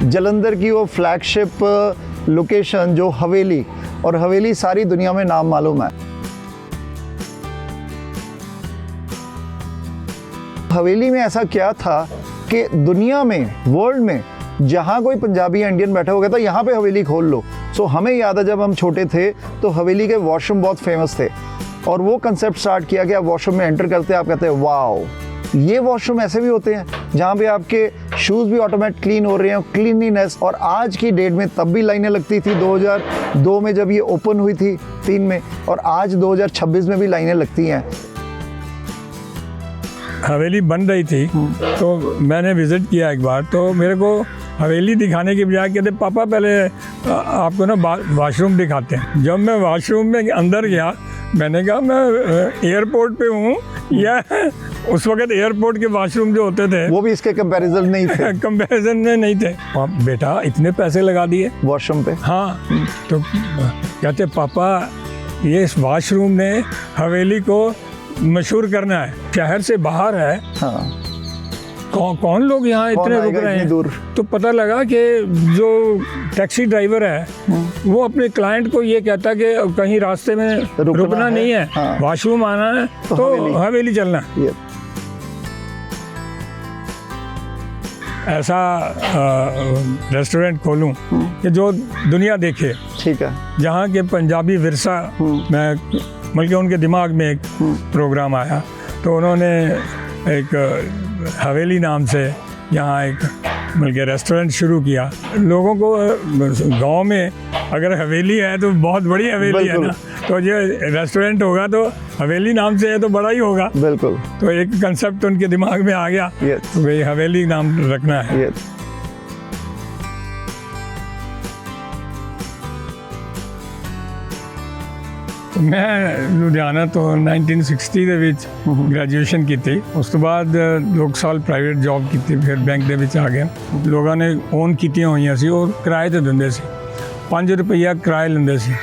जलंधर की वो flagship location जो हवेली, और हवेली सारी दुनिया में नाम मालूम है। हवेली में ऐसा क्या था कि दुनिया में, वर्ल्ड में जहाँ कोई पंजाबी या इंडियन बैठा होगा तो यहाँ पे हवेली खोल लो। सो हमें याद है जब हम छोटे थे तो हवेली के वॉशरूम बहुत फेमस थे, और वो कंसेप्ट स्टार्ट किया कि आप वॉशरूम में एंटर करते हैं, आप कहते हैं वाओ, ये वॉशरूम ऐसे भी होते हैं जहाँ पे आपके शूज़ भी ऑटोमेटिक क्लीन हो रहे हैं, क्लीनलीनेस। और आज की डेट में, तब भी लाइनें लगती थी 2002 में जब ये ओपन हुई थी 3 में, और आज 2026 में भी लाइनें लगती हैं। हवेली बन रही थी तो मैंने विज़िट किया एक बार, तो मेरे को हवेली दिखाने के बजाय कहते पापा पहले आपको ना वाशरूम दिखाते हैं। जब मैं वाशरूम में अंदर गया, मैंने कहा मैं एयरपोर्ट पे हूँ, या उस वक्त एयरपोर्ट के वाशरूम जो होते थे वो भी इसके कंपैरिजन नहीं थे। कंपैरिजन में नहीं थे। बेटा इतने पैसे लगा दिए वॉशरूम पे। हाँ, तो कहते पापा ये इस वाशरूम ने हवेली को मशहूर करना है, शहर से बाहर है। हाँ। कौन लोग यहाँ इतने रुक रहे हैं दूर? तो पता लगा कि जो टैक्सी ड्राइवर है वो अपने क्लाइंट को ये कहता है कि कहीं रास्ते में रुकना नहीं है, हाँ। वॉशरूम आना है तो हवेली चलना है। ऐसा रेस्टोरेंट खोलूं कि जो दुनिया देखे, ठीक है, जहाँ के पंजाबी विरसा मैं, बल्कि उनके दिमाग में एक प्रोग्राम आया तो उन्होंने एक हवेली नाम से यहाँ एक बल्कि रेस्टोरेंट शुरू किया। लोगों को गांव में अगर हवेली है तो बहुत बड़ी हवेली है ना, तो ये रेस्टोरेंट होगा तो हवेली नाम से है तो बड़ा ही होगा। बिल्कुल। तो एक कंसेप्ट उनके दिमाग में आ गया, तो भाई हवेली नाम रखना है। मैं लुधियाना तो 1960 ਦੇ ਵਿੱਚ ਗ੍ਰੈਜੂਏਸ਼ਨ ਕੀਤੀ। ਉਸ ਤੋਂ ਬਾਅਦ 2 ਸਾਲ ਪ੍ਰਾਈਵੇਟ ਜੌਬ ਕੀਤੀ, ਫਿਰ ਬੈਂਕ ਦੇ ਵਿੱਚ ਆ ਗਿਆ। ਲੋਕਾਂ ਨੇ ਓਨ ਕੀਤੀਆਂ ਹੋਈਆਂ ਸੀ, ਉਹ ਕਿਰਾਏ ਤੇ ਦਿੰਦੇ ਸੀ, 5 ਰੁਪਈਆ ਕਿਰਾਇਆ ਲੈਂਦੇ ਸੀ।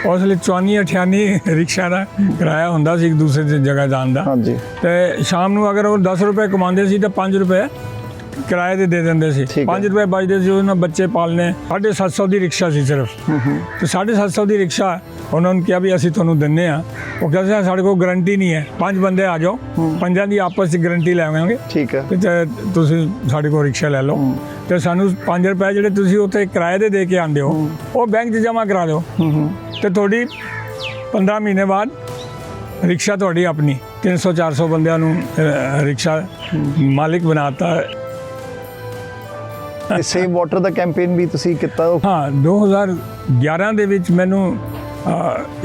ਉਸ ਲਈ 54-58 ਰਿਕਸ਼ਾ ਦਾ ਕਿਰਾਇਆ ਹੁੰਦਾ ਸੀ ਇੱਕ ਦੂਸਰੇ ਦੀ ਜਗ੍ਹਾ ਜਾਣ ਦਾ। ਹਾਂਜੀ। ਤੇ ਸ਼ਾਮ ਨੂੰ ਅਗਰ ਉਹ 10 ਰੁਪਏ ਕਮਾਉਂਦੇ ਸੀ ਤਾਂ 5 ਰੁਪਏ ਕਿਰਾਏ ਤੇ ਦੇ ਦਿੰਦੇ ਸੀ। 5 ਰੁਪਏ ਬਚਦੇ ਸੀ, ਉਹਨਾਂ ਬੱਚੇ ਪਾਲਨੇ। 750 ਦੀ ਰਿਕਸ਼ਾ ਸੀ ਸਿਰਫ। ਤੇ 750 ਦੀ ਰਿਕਸ਼ਾ ਉਹਨਾਂ ਨੂੰ ਕਿਹਾ ਵੀ ਅਸੀਂ ਤੁਹਾਨੂੰ ਦਿੰਨੇ ਆ। ਉਹ ਕਹਿੰਦੇ ਸਾਡੇ ਕੋਲ ਗਰੰਟੀ ਨਹੀਂ ਹੈ, 5 ਬੰਦੇ ਆ ਜਾਓ, 5 ਦੀ ਆਪਸ 'ਚ ਗਰੰਟੀ ਲੈਵਾਂਗੇ, ਠੀਕ ਹੈ, ਤੇ ਤੁਸੀਂ ਸਾਡੇ ਕੋਲ ਰਿਕਸ਼ਾ ਲੈ ਲਓ ਤੇ ਸਾਨੂੰ 5 ਰੁਪਏ ਜਿਹੜੇ ਤੁਸੀਂ ਉੱਥੇ ਕਿਰਾਏ ਦੇ ਕੇ ਆਉਂਦੇ ਹੋ ਉਹ ਬੈਂਕ 'ਚ ਜਮ੍ਹਾਂ ਕਰਾ ਦਿਓ ਤੇ ਤੁਹਾਡੀ 15 ਮਹੀਨੇ ਬਾਅਦ ਰਿਕਸ਼ਾ ਤੁਹਾਡੀ ਆਪਣੀ। 300-400 ਬੰਦਿਆਂ ਨੂੰ ਰਿਕਸ਼ਾ ਮਾਲਿਕ ਬਣਾਤਾ। ਸੇਵ ਵਾਟਰ ਦਾ ਕੈਂਪੇਨ ਵੀ ਤੁਸੀਂ ਕੀਤਾ? ਹਾਂ, 2011 ਦੇ ਵਿੱਚ ਮੈਨੂੰ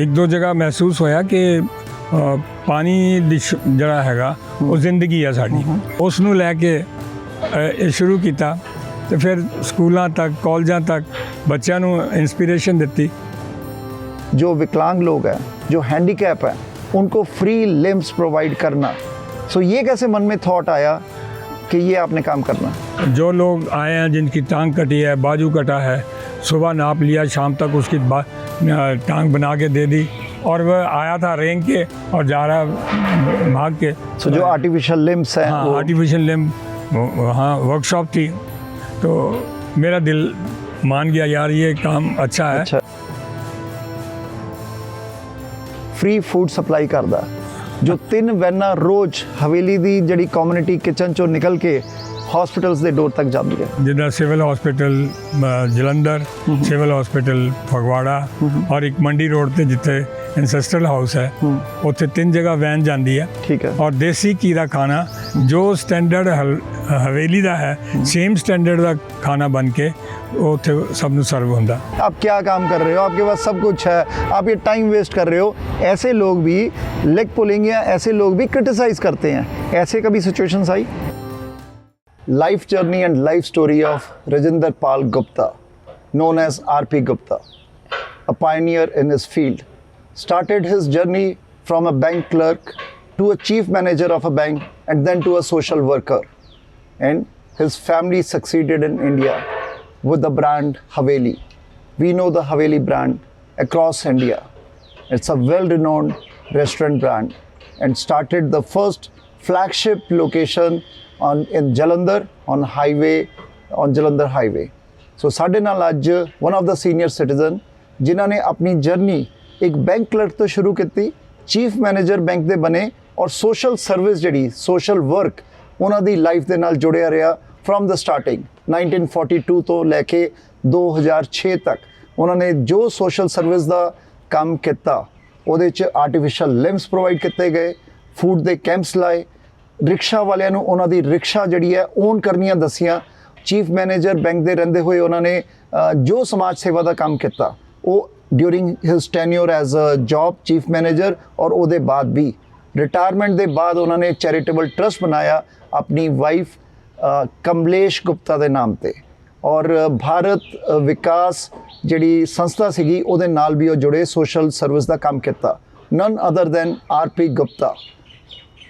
ਇੱਕ ਦੋ ਜਗ੍ਹਾ ਮਹਿਸੂਸ ਹੋਇਆ ਕਿ ਪਾਣੀ ਦੀ ਜਿਹੜਾ ਹੈਗਾ ਉਹ ਜ਼ਿੰਦਗੀ ਹੈ ਸਾਡੀ। ਉਸ ਨੂੰ ਲੈ ਕੇ ਇਹ ਸ਼ੁਰੂ ਕੀਤਾ ਤੇ ਫਿਰ ਸਕੂਲਾਂ ਤੱਕ, ਕਾਲਜਾਂ ਤੱਕ ਬੱਚਿਆਂ ਨੂੰ ਇੰਸਪੀਰੇਸ਼ਨ ਦਿੱਤੀ। जो विकलांग लोग हैं, जो हैंडीकैप है, उनको फ्री लिम्स प्रोवाइड करना। सो ये कैसे मन में थॉट आया कि ये आपने काम करना? जो लोग आए हैं जिनकी टांग कटी है, बाजू कटा है, सुबह नाप लिया, शाम तक उसकी टांग बना के दे दी, और वह आया था रेंग के और जा रहा भाग के। सो जो आर्टिफिशियल लिम्स है, हाँ, आर्टिफिशियल लिम, वहाँ वर्कशॉप थी तो मेरा दिल मान गया यार ये काम अच्छा है। अच्छा। फ्री फूड सप्लाई करदा, जो 3 वैनां रोज़ हवेली दी जड़ी कम्युनिटी किचन चों निकल के हॉस्पिटल्स दे डोर तक जाती है। जिदा civil hospital Jalandhar, civil hospital Phagwara और एक मंडी रोड ते जिथे एंसेस्ट्रल हाउस है, उत्थे 3 जगह वैन जाती है। ठीक है। और देसी घी का खाना जो स्टैंडर्ड हवेली का है, सेम स्टैंडर्ड का खाना बन के उत्थे सबनूं सर्व होंदा। आप क्या काम कर रहे हो? आपके पास सब कुछ है, आप ये टाइम वेस्ट कर रहे हो। ऐसे लोग भी लेग पुलिंग या ऐसे लोग भी क्रिटिसाइज करते हैं। ऐसे कभी situations I? Life journey and life story of Rajendra Pal Gupta, known as R.P. Gupta, a pioneer in his field, started his journey from a bank clerk to a chief manager of a bank and then to a social worker. And his family succeeded in India with the brand Haveli. We know the Haveli brand across India. It's a well-renowned restaurant brand and started the first flagship location in Jalandhar on Jalandhar Highway. ਸੋ ਸਾਡੇ ਨਾਲ ਅੱਜ one of the senior citizen ਜਿਨ੍ਹਾਂ ਨੇ ਆਪਣੀ journey ਇੱਕ bank clerk ਤੋਂ ਸ਼ੁਰੂ ਕੀਤੀ, ਚੀਫ ਮੈਨੇਜਰ ਬੈਂਕ ਦੇ ਬਣੇ ਔਰ ਸੋਸ਼ਲ ਸਰਵਿਸ ਜਿਹੜੀ ਸੋਸ਼ਲ ਵਰਕ ਉਹਨਾਂ ਦੀ ਲਾਈਫ ਦੇ ਨਾਲ ਜੁੜਿਆ ਰਿਹਾ ਫਰੋਮ ਦ ਸਟਾਰਟਿੰਗ 1942 ਤੋਂ ਲੈ ਕੇ 2006 ਤੱਕ ਉਹਨਾਂ ਨੇ ਜੋ ਸੋਸ਼ਲ ਸਰਵਿਸ ਦਾ ਕੰਮ ਕੀਤਾ ਉਹਦੇ 'ਚ ਆਰਟੀਫਿਸ਼ਲ ਲਿੰਬਸ ਪ੍ਰੋਵਾਈਡ ਕੀਤੇ ਗਏ, ਫੂਡ ਦੇ ਕੈਂਪਸ ਲਾਏ, ਰਿਕਸ਼ਾ ਵਾਲਿਆਂ ਨੂੰ ਉਹਨਾਂ ਦੀ ਰਿਕਸ਼ਾ ਜਿਹੜੀ ਹੈ ਓਨ ਕਰਨੀਆਂ ਦੱਸੀਆਂ। ਚੀਫ ਮੈਨੇਜਰ ਬੈਂਕ ਦੇ ਰਹਿੰਦੇ ਹੋਏ ਉਹਨਾਂ ਨੇ ਜੋ ਸਮਾਜ ਸੇਵਾ ਦਾ ਕੰਮ ਕੀਤਾ ਉਹ during his tenure as a job chief manager ਔਰ ਉਹਦੇ ਬਾਅਦ ਵੀ ਰਿਟਾਇਰਮੈਂਟ ਦੇ ਬਾਅਦ ਉਹਨਾਂ ਨੇ ਚੈਰੀਟੇਬਲ ਟਰਸਟ ਬਣਾਇਆ ਆਪਣੀ ਵਾਈਫ ਕਮਲੇਸ਼ ਗੁਪਤਾ ਦੇ ਨਾਮ ਤੇ ਔਰ ਭਾਰਤ ਵਿਕਾਸ ਜਿਹੜੀ ਸੰਸਥਾ ਸੀਗੀ ਉਹਦੇ ਨਾਲ ਵੀ ਉਹ ਜੁੜੇ, ਸੋਸ਼ਲ ਸਰਵਿਸ ਦਾ ਕੰਮ ਕੀਤਾ। ਨਨ ਅਦਰ ਦੈਨ ਆਰਪੀ ਗੁਪਤਾ।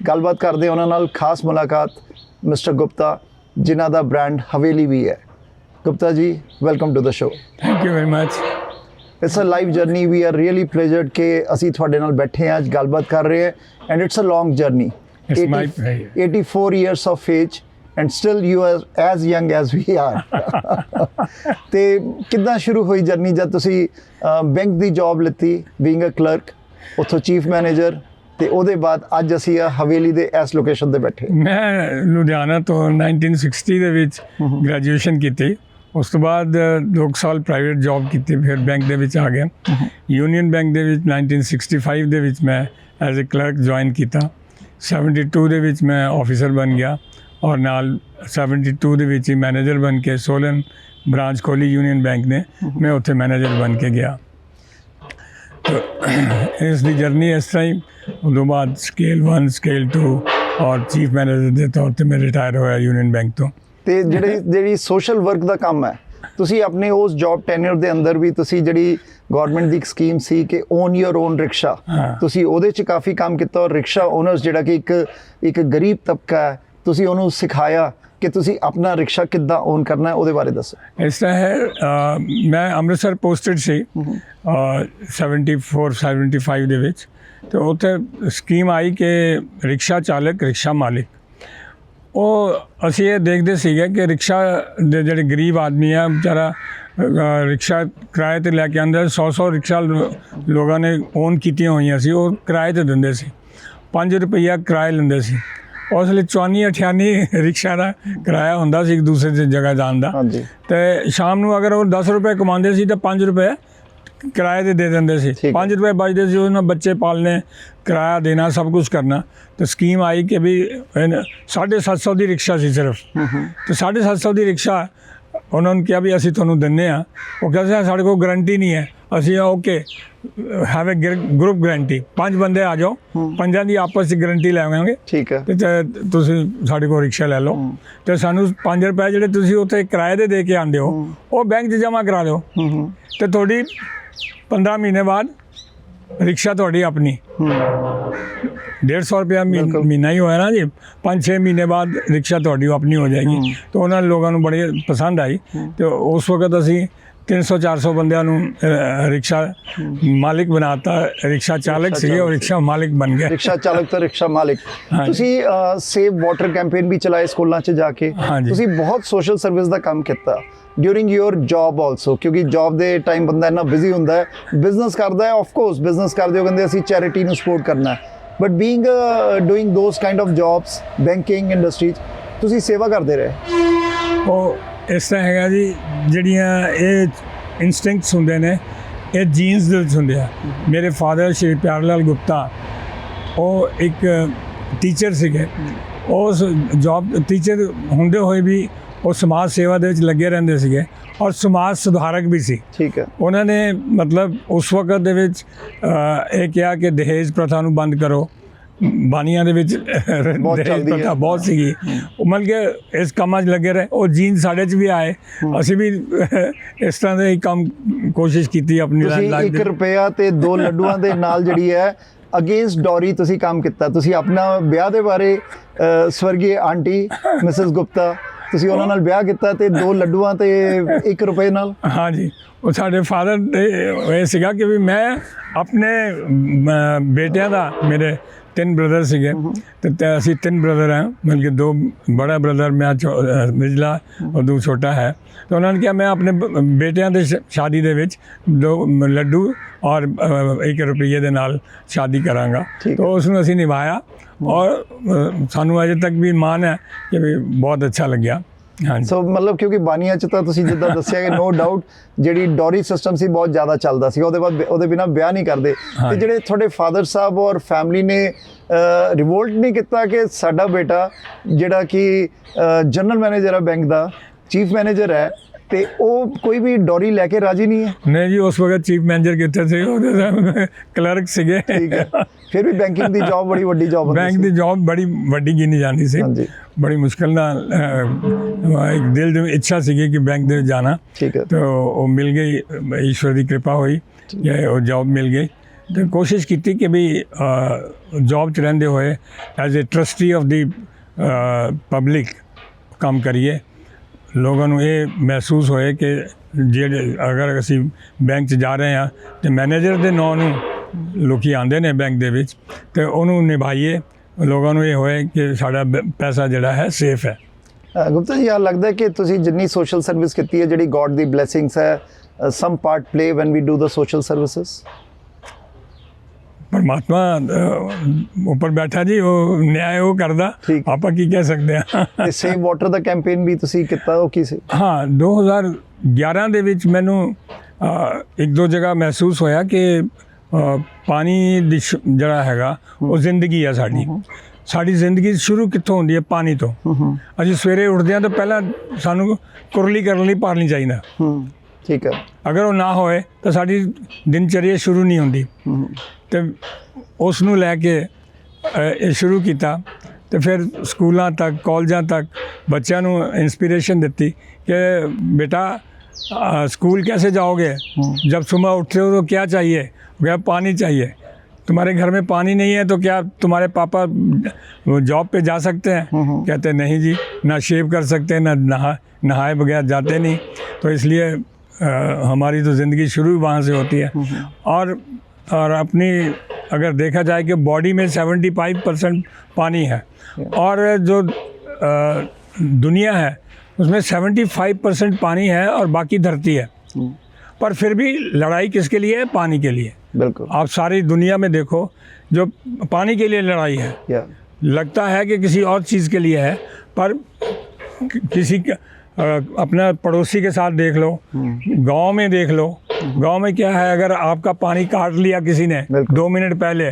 ਗੱਲਬਾਤ ਕਰਦੇ ਉਹਨਾਂ ਨਾਲ, ਖਾਸ ਮੁਲਾਕਾਤ ਮਿਸਟਰ ਗੁਪਤਾ ਜਿਨ੍ਹਾਂ ਦਾ ਬ੍ਰਾਂਡ ਹਵੇਲੀ ਵੀ ਹੈ। Gupta ji, welcome to the show. Thank you very much. It's a life journey. We are really pleasured ਕਿ ਅਸੀਂ ਤੁਹਾਡੇ ਨਾਲ ਬੈਠੇ ਹਾਂ, ਅੱਜ ਗੱਲਬਾਤ ਕਰ ਰਹੇ ਹਾਂ and it's a long journey. 84 years of age and still you are as young as we are। ਤੇ ਕਿੱਦਾਂ ਸ਼ੁਰੂ ਹੋਈ ਜਰਨੀ ਜਦ ਤੁਸੀਂ ਬੈਂਕ ਦੀ ਜੌਬ ਲਿੱਤੀ ਬੀਇੰਗ ਅ ਕਲਰਕ, ਉੱਥੋਂ ਚੀਫ ਮੈਨੇਜਰ, ਤੇ ਉਹਦੇ ਬਾਅਦ ਅੱਜ ਅਸੀਂ ਹਵੇਲੀ ਦੇ ਇਸ ਲੋਕੇਸ਼ਨ ਤੇ ਬੈਠੇ। ਮੈਂ ਲੁਧਿਆਣਾ ਤੋਂ 1960 ਦੇ ਵਿੱਚ ਗ੍ਰੈਜੂਏਸ਼ਨ ਕੀਤੀ। ਉਸ ਤੋਂ ਬਾਅਦ 2 ਸਾਲ ਪ੍ਰਾਈਵੇਟ ਜੌਬ ਕੀਤੀ, ਫਿਰ ਬੈਂਕ ਦੇ ਵਿੱਚ ਆ ਗਿਆ। ਯੂਨੀਅਨ ਬੈਂਕ ਦੇ ਵਿੱਚ 1965 ਦੇ ਵਿੱਚ ਮੈਂ ਐਜ਼ ਅ ਕਲਰਕ ਜੁਆਇਨ ਕੀਤਾ। 72 ਦੇ ਵਿੱਚ ਮੈਂ ਆਫਿਸਰ ਬਣ ਗਿਆ ਔਰ ਨਾਲ 72 ਦੇ ਵਿੱਚ ਹੀ ਮੈਨੇਜਰ ਬਣ ਕੇ ਸੋਲਨ ਬ੍ਰਾਂਚ ਖੋਲੀ ਯੂਨੀਅਨ ਬੈਂਕ ਨੇ, ਮੈਂ ਉੱਥੇ ਮੈਨੇਜਰ ਬਣ ਕੇ ਗਿਆ। ਇਸ ਦੀ ਜਰਨੀ ਇਸ ਤਰ੍ਹਾਂ ਹੀ ਉਦੋਂ ਬਾਅਦ ਸਕੇਲ 1 ਸਕੇਲ 2 ਔਰ ਚੀਫ ਮੈਨੇਜਰ ਦੇ ਤੌਰ ਤੇ ਮੈਂ ਰਿਟਾਇਰ ਹੋਇਆ ਯੂਨੀਅਨ ਬੈਂਕ ਤੋਂ। ਤੇ ਜਿਹੜੀ ਸੋਸ਼ਲ ਵਰਕ ਦਾ ਕੰਮ ਹੈ, ਤੁਸੀਂ ਆਪਣੇ ਉਸ ਜੌਬ ਟੈਨਿਓਰ ਦੇ ਅੰਦਰ ਵੀ ਤੁਸੀਂ ਜਿਹੜੀ ਗਵਰਨਮੈਂਟ ਦੀ ਇੱਕ ਸਕੀਮ ਸੀ ਕਿ ਓਨ ਯੂਰ ਓਨ ਰਿਕਸ਼ਾ, ਤੁਸੀਂ ਉਹਦੇ 'ਚ ਕਾਫੀ ਕੰਮ ਕੀਤਾ ਔਰ ਰਿਕਸ਼ਾ ਓਨਰਸ ਜਿਹੜਾ ਕਿ ਇੱਕ ਗਰੀਬ ਤਬਕਾ ਹੈ, ਤੁਸੀਂ ਉਹਨੂੰ ਸਿਖਾਇਆ ਕਿ ਤੁਸੀਂ ਆਪਣਾ ਰਿਕਸ਼ਾ ਕਿੱਦਾਂ ਓਨ ਕਰਨਾ ਹੈ, ਉਹਦੇ ਬਾਰੇ ਦੱਸੋ। ਇਸ ਤਰ੍ਹਾਂ ਹੈ, ਮੈਂ ਅੰਮ੍ਰਿਤਸਰ ਪੋਸਟਡ ਸੀ 75 ਦੇ ਵਿੱਚ, ਤੇ ਉੱਥੇ ਸਕੀਮ ਆਈ ਕਿ ਰਿਕਸ਼ਾ ਚਾਲਕ ਰਿਕਸ਼ਾ ਮਾਲਿਕ। ਉਹ ਅਸੀਂ ਇਹ ਦੇਖਦੇ ਸੀਗੇ ਕਿ ਰਿਕਸ਼ਾ ਦੇ ਜਿਹੜੇ ਗਰੀਬ ਆਦਮੀ ਆ ਵਿਚਾਰਾ ਰਿਕਸ਼ਾ ਕਿਰਾਏ 'ਤੇ ਲੈ ਕੇ ਆਉਂਦਾ, 100 ਰਿਕਸ਼ਾ ਲੋਕਾਂ ਨੇ ਓਨ ਕੀਤੀਆਂ ਹੋਈਆਂ ਸੀ, ਉਹ ਕਿਰਾਏ 'ਤੇ ਦਿੰਦੇ ਸੀ, 5 ਰੁਪਈਆ ਕਿਰਾਇਆ ਲੈਂਦੇ ਸੀ। ਉਸ ਲਈ 54-58 ਰਿਕਸ਼ਾ ਦਾ ਕਿਰਾਇਆ ਹੁੰਦਾ ਸੀ ਇੱਕ ਦੂਸਰੇ ਦੀ ਜਗ੍ਹਾ ਜਾਣ ਦਾ। ਤੇ ਸ਼ਾਮ ਨੂੰ ਅਗਰ ਉਹ 10 ਰੁਪਏ ਕਮਾਉਂਦੇ ਸੀ ਤਾਂ 5 ਰੁਪਏ ਕਿਰਾਏ ਦੇ ਦਿੰਦੇ ਸੀ, 5 ਰੁਪਏ ਬਚਦੇ ਸੀ, ਉਹਨਾਂ ਬੱਚੇ ਪਾਲਣੇ, ਕਿਰਾਇਆ ਦੇਣਾ, ਸਭ ਕੁਝ ਕਰਨਾ। ਤੇ ਸਕੀਮ ਆਈ ਕਿ ਵੀ 750 ਦੀ ਰਿਕਸ਼ਾ ਸੀ ਸਿਰਫ, ਤੇ 750 ਦੀ ਰਿਕਸ਼ਾ ਉਹਨਾਂ ਨੂੰ ਕਿਹਾ ਵੀ ਅਸੀਂ ਤੁਹਾਨੂੰ ਦਿੰਦੇ ਹਾਂ। ਉਹ ਕਹਿੰਦੇ ਸਾਡੇ ਕੋਲ ਗਰੰਟੀ ਨਹੀਂ ਹੈ। ਅਸੀਂ okay have a group guarantee, 5 ਬੰਦੇ ਆ ਜਾਓ, 5 ਦੀ ਆਪਸ 'ਚ ਗਰੰਟੀ ਲੈਵਾਂਗੇ, ਠੀਕ ਹੈ, ਤੇ ਤੁਸੀਂ ਸਾਡੇ ਕੋਲ ਰਿਕਸ਼ਾ ਲੈ ਲਓ, ਤੇ ਸਾਨੂੰ 5 ਰੁਪਏ ਜਿਹੜੇ ਤੁਸੀਂ ਉੱਥੇ ਕਿਰਾਏ ਦੇ ਕੇ ਆਉਂਦੇ ਹੋ ਉਹ ਬੈਂਕ 'ਚ ਜਮ੍ਹਾਂ ਕਰਾ ਦਿਓ, ਤੇ ਤੁਹਾਡੀ 15 ਮਹੀਨੇ ਬਾਅਦ ਰਿਕਸ਼ਾ ਤੁਹਾਡੀ ਆਪਣੀ। 150 ਰੁਪਇਆ ਮਹੀਨਾ ਹੀ ਹੋਇਆ ਨਾ ਜੀ, 5-6 ਮਹੀਨੇ ਬਾਅਦ ਰਿਕਸ਼ਾ ਤੁਹਾਡੀ ਆਪਣੀ ਹੋ ਜਾਏਗੀ। ਤੇ ਉਹਨਾਂ ਲੋਕਾਂ ਨੂੰ ਬੜੀ ਪਸੰਦ ਆਈ, ਤੇ ਉਸ ਵਕਤ ਅਸੀਂ 300-400 ਬੰਦਿਆਂ ਨੂੰ ਰਿਕਸ਼ਾ ਮਾਲਿਕ ਬਣਾਤਾ। ਰਿਕਸ਼ਾ ਚਾਲਕ ਸੀ ਔਰ ਰਿਕਸ਼ਾ ਮਾਲਿਕ ਬਣ ਗਿਆ। ਰਿਕਸ਼ਾ ਚਾਲਕ ਤੋਂ ਰਿਕਸ਼ਾ ਮਾਲਿਕ। ਤੁਸੀਂ ਸੇਵ ਵਾਟਰ ਕੈਂਪੇਨ ਵੀ ਚਲਾਏ ਸਕੂਲਾਂ 'ਚ ਜਾ ਕੇ, ਤੁਸੀਂ ਬਹੁਤ ਸੋਸ਼ਲ ਸਰਵਿਸ ਦਾ ਕੰਮ ਕੀਤਾ ਡਿਊਰਿੰਗ ਯੂਰ ਜੌਬ ਆਲਸੋ, ਕਿਉਂਕਿ ਜੌਬ ਦੇ ਟਾਈਮ ਬੰਦਾ ਇੰਨਾ ਬਿਜ਼ੀ ਹੁੰਦਾ ਹੈ, ਬਿਜ਼ਨਸ ਕਰਦਾ ਹੈ, ਆਫ ਕੋਰਸ ਬਿਜ਼ਨਸ ਕਰਦੇ ਹੋ, ਕਹਿੰਦੇ ਅਸੀਂ ਚੈਰਿਟੀ ਨੂੰ ਸਪੋਰਟ ਕਰਨਾ ਹੈ, but being doing those kind of jobs banking industry 'ਚ ਤੁਸੀਂ ਸੇਵਾ ਕਰਦੇ ਰਹੇ। ਉਹ ਇਸ ਤਰ੍ਹਾਂ ਹੈਗਾ ਜੀ, ਜਿਹੜੀਆਂ ਇਹ ਇਨਸਟਿੰਕਟਸ ਹੁੰਦੇ ਨੇ ਇਹ ਜੀਨਸ ਦੇ ਵਿੱਚ ਹੁੰਦੇ ਆ। ਮੇਰੇ ਫਾਦਰ ਸ਼੍ਰੀ ਪਿਆਰ ਲਾਲ ਗੁਪਤਾ ਉਹ ਇੱਕ ਟੀਚਰ ਸੀਗੇ, ਉਸ ਜੌਬ ਟੀਚਰ ਹੁੰਦੇ ਹੋਏ ਵੀ ਉਹ ਸਮਾਜ ਸੇਵਾ ਦੇ ਵਿੱਚ ਲੱਗੇ ਰਹਿੰਦੇ ਸੀਗੇ ਔਰ ਸਮਾਜ ਸੁਧਾਰਕ ਵੀ ਸੀ। ਠੀਕ ਹੈ। ਉਹਨਾਂ ਨੇ ਮਤਲਬ ਉਸ ਵਕਤ ਦੇ ਵਿੱਚ ਇਹ ਕਿਹਾ ਕਿ ਦਹੇਜ ਪ੍ਰਥਾ ਨੂੰ ਬੰਦ ਕਰੋ। ਬਾਨੀਆਂ ਦੇ ਵਿੱਚ ਦਹੇਜ ਪ੍ਰਥਾ ਬਹੁਤ ਸੀਗੀ, ਮਤਲਬ ਕਿ ਇਸ ਕੰਮਾਂ 'ਚ ਲੱਗੇ ਰਹੇ। ਉਹ ਜੀਨ ਸਾਡੇ 'ਚ ਵੀ ਆਏ, ਅਸੀਂ ਵੀ ਇਸ ਤਰ੍ਹਾਂ ਦੇ ਕੰਮ ਕੋਸ਼ਿਸ਼ ਕੀਤੀ ਆਪਣੀ ਲਾਈਫ। 1 ਰੁਪਇਆ ਤੇ 2 ਲੱਡੂਆਂ ਦੇ ਨਾਲ ਜਿਹੜੀ ਹੈ ਅਗੇਂਸਟ ਡੌਰੀ ਤੁਸੀਂ ਕੰਮ ਕੀਤਾ। ਤੁਸੀਂ ਆਪਣਾ ਵਿਆਹ ਦੇ ਬਾਰੇ ਸਵਰਗੀ ਆਂਟੀ ਮਿਸਿਸ ਗੁਪਤਾ, ਤੁਸੀਂ ਉਹਨਾਂ ਨਾਲ ਵਿਆਹ ਕੀਤਾ ਤੇ 2 ਲੱਡੂਆਂ ਤੇ 1 ਰੁਪਏ ਨਾਲ। ਹਾਂਜੀ, ਉਹ ਸਾਡੇ ਫਾਦਰ ਇਹ ਸੀਗਾ ਕਿ ਵੀ ਮੈਂ ਆਪਣੇ ਬੇਟਿਆਂ ਦਾ, ਮੇਰੇ 3 ਬ੍ਰਦਰ ਸੀਗੇ ਤੇ ਅਸੀਂ 3 ਬ੍ਰਦਰ हैं, बल्कि 2 बड़ा ब्रदर मैं मिजला और 2 छोटा है। तो उन्होंने किया मैं अपने बेटियां ਦੇ ਸ਼ਾਦੀ ਦੇ ਵਿੱਚ 2 ਲੱਡੂ और 1 ਰੁਪਏ ਦੇ ਨਾਲ ਸ਼ਾਦੀ ਕਰਾਂਗਾ। तो उसਨੂੰ ਅਸੀਂ ਨਿਭਾਇਆ और ਸਾਨੂੰ ਅਜੇ ਤੱਕ ਵੀ ਮਾਣ ਹੈ ਕਿ ਵੀ ਬਹੁਤ ਅੱਛਾ ਲੱਗਿਆ। हाँ ਸੋ ਮਤਲਬ ਕਿਉਂਕਿ ਬਾਨੀਆਂ ਚ ਤਾਂ ਤੁਸੀਂ ਜਿੱਦਾਂ ਦੱਸਿਆ ਕਿ ਨੋ ਡਾਊਟ ਜਿਹੜੀ ਡੋਰੀ ਸਿਸਟਮ ਸੀ ਬਹੁਤ ਜ਼ਿਆਦਾ ਚੱਲਦਾ ਸੀ, ਉਹਦੇ ਬਾਅਦ ਉਹਦੇ ਬਿਨਾ ਵਿਆਹ ਨਹੀਂ ਕਰਦੇ। ਤੇ ਜਿਹੜੇ ਤੁਹਾਡੇ ਫਾਦਰ ਸਾਹਿਬ ਔਰ ਫੈਮਿਲੀ ਨੇ ਰਿਵੋਲਟ ਨਹੀਂ ਕੀਤਾ ਕਿ ਸਾਡਾ ਬੇਟਾ ਜਿਹੜਾ ਕਿ ਜਨਰਲ ਮੈਨੇਜਰ ਹੈ ਬੈਂਕ ਦਾ, ਚੀਫ ਮੈਨੇਜਰ ਹੈ, ਤੇ ਉਹ ਕੋਈ ਵੀ ਡੋਰੀ ਲੈ ਕੇ ਰਾਜੀ ਨਹੀਂ ਹੈ? नहीं जी, उस वक्त चीफ मैनेजर कितने थे, क्लर्क ਸੀਗੇ। ਠੀਕ ਹੈ, ਫਿਰ ਵੀ ਬੈਂਕਿੰਗ ਦੀ ਜੌਬ ਬੜੀ ਵੱਡੀ ਜੌਬ ਹੁੰਦੀ ਬੈਂਕ ਦੀ ਜੌਬ ਬੜੀ ਵੱਡੀ ਗਿਣੀ ਜਾਂਦੀ ਸੀ। ਹਾਂਜੀ, ਬੜੀ ਮੁਸ਼ਕਿਲ ਨਾਲ ਇੱਕ ਦਿਲ ਦੀ ਇੱਛਾ ਸੀਗੀ ਕਿ ਬੈਂਕ ਦੇ ਵਿੱਚ ਜਾਣਾ। ਠੀਕ ਹੈ, तो ਉਹ ਮਿਲ ਗਈ, ਈਸ਼ਵਰ ਦੀ ਕਿਰਪਾ ਹੋਈ ਕਿ ਉਹ ਜੌਬ ਮਿਲ ਗਈ। ਤੇ ਕੋਸ਼ਿਸ਼ ਕੀਤੀ ਕਿ ਵੀ ਜੌਬ 'ਚ ਰਹਿੰਦੇ ਹੋਏ as a trustee of the public ਕੰਮ ਕਰੀਏ। ਲੋਕਾਂ ਨੂੰ ਇਹ ਮਹਿਸੂਸ ਹੋਏ ਕਿ ਜਿਹੜੇ ਅਗਰ ਅਸੀਂ ਬੈਂਕ 'ਚ ਜਾ ਰਹੇ ਹਾਂ ਤੇ ਮੈਨੇਜਰ ਦੇ ਨਾਂ ਨੂੰ ਲੋਕੀ ਆਉਂਦੇ ਨੇ ਬੈਂਕ ਦੇ ਵਿੱਚ, ਤੇ ਉਹਨੂੰ ਨਿਭਾਈਏ। ਲੋਕਾਂ ਨੂੰ ਇਹ ਹੋਏ ਕਿ ਸਾਡਾ ਪੈਸਾ ਜਿਹੜਾ ਹੈ ਸੇਫ ਹੈ। ਗੁਪਤਾ ਜੀ, ਯਾਰ ਲੱਗਦਾ ਕਿ ਤੁਸੀਂ ਜਿੰਨੀ ਸੋਸ਼ਲ ਸਰਵਿਸ ਕੀਤੀ ਹੈ, ਜਿਹੜੀ ਗੋਡ ਦੀ ਬਲੇਸਿੰਗਸ ਹੈ, some part play when we do the social services. परमात्मा ਉੱਪਰ ਬੈਠਾ ਜੀ, ਉਹ ਨਿਆਂ ਉਹ ਕਰਦਾ, ਆਪਾਂ ਕੀ ਕਹਿ ਸਕਦੇ ਹਾਂ। ਤੇ ਸੇਵ ਵਾਟਰ ਦਾ ਕੈਂਪੇਨ ਵੀ ਤੁਸੀਂ ਕੀਤਾ, ਉਹ ਕੀ ਸੀ? ਹਾਂ, 2011 ਦੇ ਵਿੱਚ ਮੈਨੂੰ 1-2 ਜਗ੍ਹਾ ਮਹਿਸੂਸ ਹੋਇਆ ਕਿ ਪਾਣੀ ਦੀ ਜਿਹੜਾ ਹੈਗਾ ਉਹ ਜ਼ਿੰਦਗੀ ਆ ਸਾਡੀ। ਸਾਡੀ ਜ਼ਿੰਦਗੀ ਸ਼ੁਰੂ ਕਿੱਥੋਂ ਹੁੰਦੀ ਹੈ? ਪਾਣੀ ਤੋਂ। ਅਸੀਂ ਸਵੇਰੇ ਉੱਠਦੇ ਹਾਂ ਤਾਂ ਪਹਿਲਾਂ ਸਾਨੂੰ ਕੁਰਲੀ ਕਰਨ ਲਈ ਪਾਣੀ ਚਾਹੀਦਾ। ਠੀਕ ਹੈ, ਅਗਰ ਉਹ ਨਾ ਹੋਏ ਤਾਂ ਸਾਡੀ ਦਿਨਚਰਿਆ ਸ਼ੁਰੂ ਨਹੀਂ ਹੁੰਦੀ। ਤੇ ਉਸ ਨੂੰ ਲੈ ਕੇ ਇਹ ਸ਼ੁਰੂ ਕੀਤਾ ਤੇ ਫਿਰ ਸਕੂਲਾਂ ਤੱਕ, ਕਾਲਜਾਂ ਤੱਕ ਬੱਚਿਆਂ ਨੂੰ ਇੰਸਪੀਰੇਸ਼ਨ ਦਿੱਤੀ कि बेटा स्कूल कैसे जाओगे, जब सुबह उठते हो तो क्या चाहिए? क्या पानी चाहिए। तुम्हारे घर में पानी नहीं है तो क्या तुम्हारे पापा जॉब पे जा सकते हैं? कहते नहीं जी, ना शेव कर सकते, ना नहाए बगैर जाते नहीं। तो इसलिए हमारी तो ज़िंदगी शुरू वहाँ से होती है। और अपनी अगर देखा जाए कि बॉडी में 75% पानी है और जो दुनिया है उसमें 75% पानी है और बाकी धरती है। पर फिर भी लड़ाई किसके लिए है? पानी के लिए। बिल्कुल। आप सारी दुनिया में देखो, जो पानी के लिए लड़ाई है, लगता है कि किसी और चीज़ के लिए है, पर किसी अपना पड़ोसी के साथ देख लो, गांव में देख लो, गांव में क्या है, अगर आपका पानी काट लिया किसी ने 2 मिनट पहले